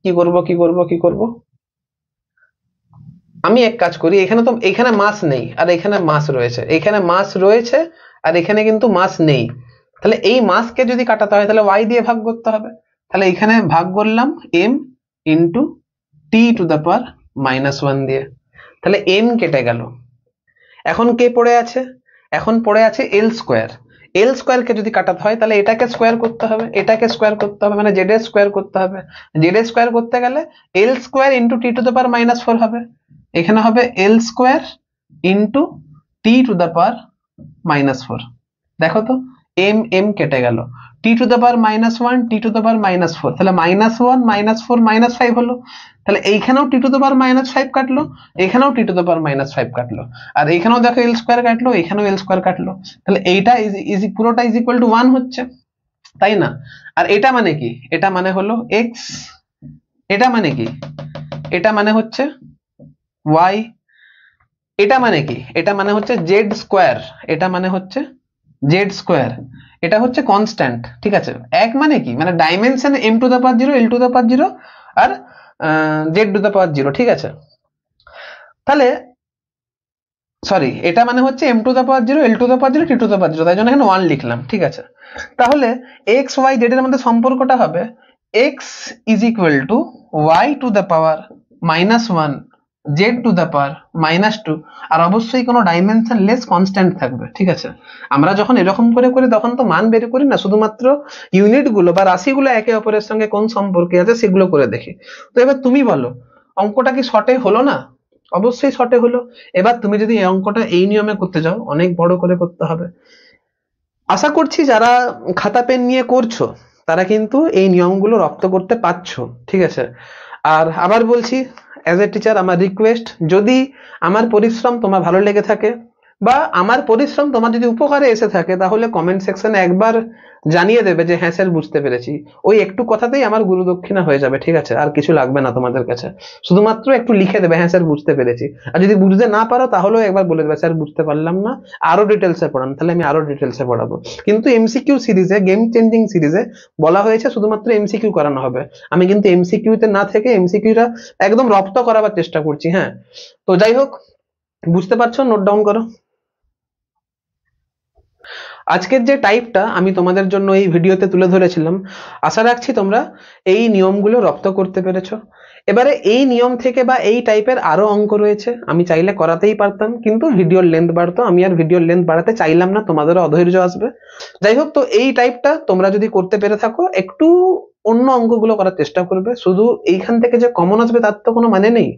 কি করব কি করব কি করব, আমি এক কাজ করি, এখানে তো এখানে মাস নেই আর এখানে মাস রয়েছে, এখানে মাস রয়েছে আর এখানে কিন্তু মাস নেই। তাহলে এই মাসকে যদি কাটাতে হয় তাহলে ওয়াই দিয়ে ভাগ করতে হবে। তাহলে এখানে ভাগ করলাম m into T to the power -1 দিয়ে, তাহলে এম কেটে গেল। এখন কে পড়ে আছে, এখন পড়ে আছে এল স্কোয়ার। এল স্কোয়ারকে যদি কাটাতে হয় তাহলে এটাকে স্কোয়ার করতে হবে, এটাকে স্কোয়ার করতে হবে, মানে জেড এর স্কোয়ার করতে হবে। জেড এর স্কোয়ার করতে গেলে l square into T to the power -4 হবে, এখানে হবে l square into T to the power -4। দেখো তো এম এম কেটে গেল, t to the power -1 T to the power -4, তাহলে -1 -4 -5 হলো। তাহলে এইখানেও টি টু দ্য পাওয়ার -5 কাটলো, এখানেও টি টু দ্য পাওয়ার -5 কাটলো, আর এখানেও দেখো এল স্কোয়ার কাটলো, এখানেও এল স্কোয়ার কাটলো। তাহলে এইটা পুরোটা ইজ ইকুয়াল টু 1 হচ্ছে, তাই না? আর এটা মানে কি, এটা মানে হলো এক্স, এটা মানে কি, এটা মানে হচ্ছে ওয়াই, এটা মানে কি, এটা মানে হচ্ছে জেড স্কোয়ার, এটা মানে হচ্ছে জেড স্কোয়ার, এটা হচ্ছে কনস্ট্যান্ট, ঠিক আছে। এক মানে কি, মানে dimension m to the power 0, l to the power 0 আর জেড টু দ্য পাওয়ার 0, ঠিক আছে। তাহলে সরি, এটা মানে হচ্ছে m to the power 0, l to the power 0, t to the power 0, তাই জন্য এখানে 1 লিখলাম, ঠিক আছে। তাহলে এক্স ওয়াই জেড এর মধ্যে সম্পর্কটা হবে x is equal to y to the power -1 z to the power -2, আর অবশ্যই কোনো ডাইমেনশন লেস কনস্ট্যান্ট থাকবে, ঠিক আছে। আমরা যখন এরকম করে করি তখন তো মান বের করি না, শুধুমাত্র ইউনিট গুলো বা রাশিগুলো একে অপরের সঙ্গে কোন সম্পর্কে আছে সেগুলো করে দেখি। তো এবার তুমি বলো অঙ্কটা কি শর্টে হলো না? অবশ্যই শর্টে হলো। এবার তুমি যদি এই অঙ্কটা এই নিয়মে করতে যাও অনেক বড় করে করতে হবে। আশা করছি যারা খাতা পেন নিয়ে করছো তারা কিন্তু এই নিয়মগুলো রপ্ত করতে পারছো, ঠিক আছে। আর আবার বলছি, অ্যাজ এ টিচার আমার রিকোয়েস্ট, যদি আমার পরিশ্রম তোমার ভালো লেগে থাকে বা আমার পরিশ্রম তোমার যদি উপকারে এসে থাকে তাহলে কমেন্ট সেকশনে একবার জানিয়ে দেবে যে হ্যাঁ স্যার বুঝতে পেরেছি। ওই একটু কথাতেই আমার গুরু দক্ষিণা হয়ে যাবে, ঠিক আছে। আর কিছু লাগবে না তোমাদের কাছে, শুধুমাত্র একটু লিখে দেবে হ্যাঁ স্যার বুঝতে পেরেছি। আর যদি বুঝতে না পারো তাহলেও একবার বলে দেবে স্যার বুঝতে পারলাম না, আরো ডিটেলসে পড়ান, তাহলে আমি আরো ডিটেলসে পড়াবো। কিন্তু এমসিকিউ সিরিজে, গেম চেঞ্জিং সিরিজে বলা হয়েছে শুধুমাত্র এমসিকিউ করানো হবে। আমি কিন্তু এমসিকিউতে না থেকে এমসিকিউটা একদম রপ্ত করাবার চেষ্টা করছি, হ্যাঁ। তো যাই হোক, বুঝতে পারছো, নোট ডাউন করো। আজকের যে টাইপটা আমি তোমাদের জন্য এই ভিডিওতে তুলে ধরেছিলাম, আশা রাখছি তোমরা এই নিয়মগুলো রপ্ত করতে পেরেছো। এবারে এই নিয়ম থেকে বা এই টাইপের আরো অঙ্ক রয়েছে, আমি চাইলে করাতেই পারতাম কিন্তু ভিডিওর লেন্থ বাড়তো, আমি আর ভিডিওর লেন্থ বাড়াতে চাইলাম না, তোমাদেরও অধৈর্য আসবে। যাই হোক, তো এই টাইপটা তোমরা যদি করতে পেরে থাকো একটু অন্য অঙ্কগুলো করার চেষ্টা করবে। শুধু এইখান থেকে যে কমন আসবে তার তো কোনো মানে নেই,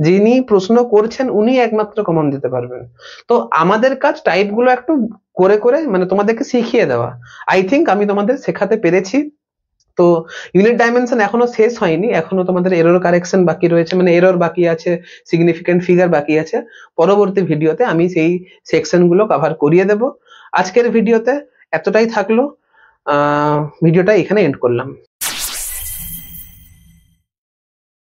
যিনি প্রশ্ন করছেন উনি একমাত্র কমন দিতে পারবেন। তো আমাদের কাজ টাইপগুলো একটু করে করে মানে তোমাদেরকে শিখিয়ে দেওয়া। আই থিঙ্ক আমি তোমাদের শেখাতে পেরেছি। তো ইউনিট ডাইমেনশন এখনো শেষ হয়নি, এখনো তোমাদের এরর কারেকশন বাকি রয়েছে, মানে এরর বাকি আছে, সিগনিফিকেন্ট ফিগার বাকি আছে। পরবর্তী ভিডিওতে আমি সেই সেকশন গুলো কভার করিয়ে দেব। আজকের ভিডিওতে এতটাই থাকলো। ভিডিওটা এখানে এন্ড করলাম।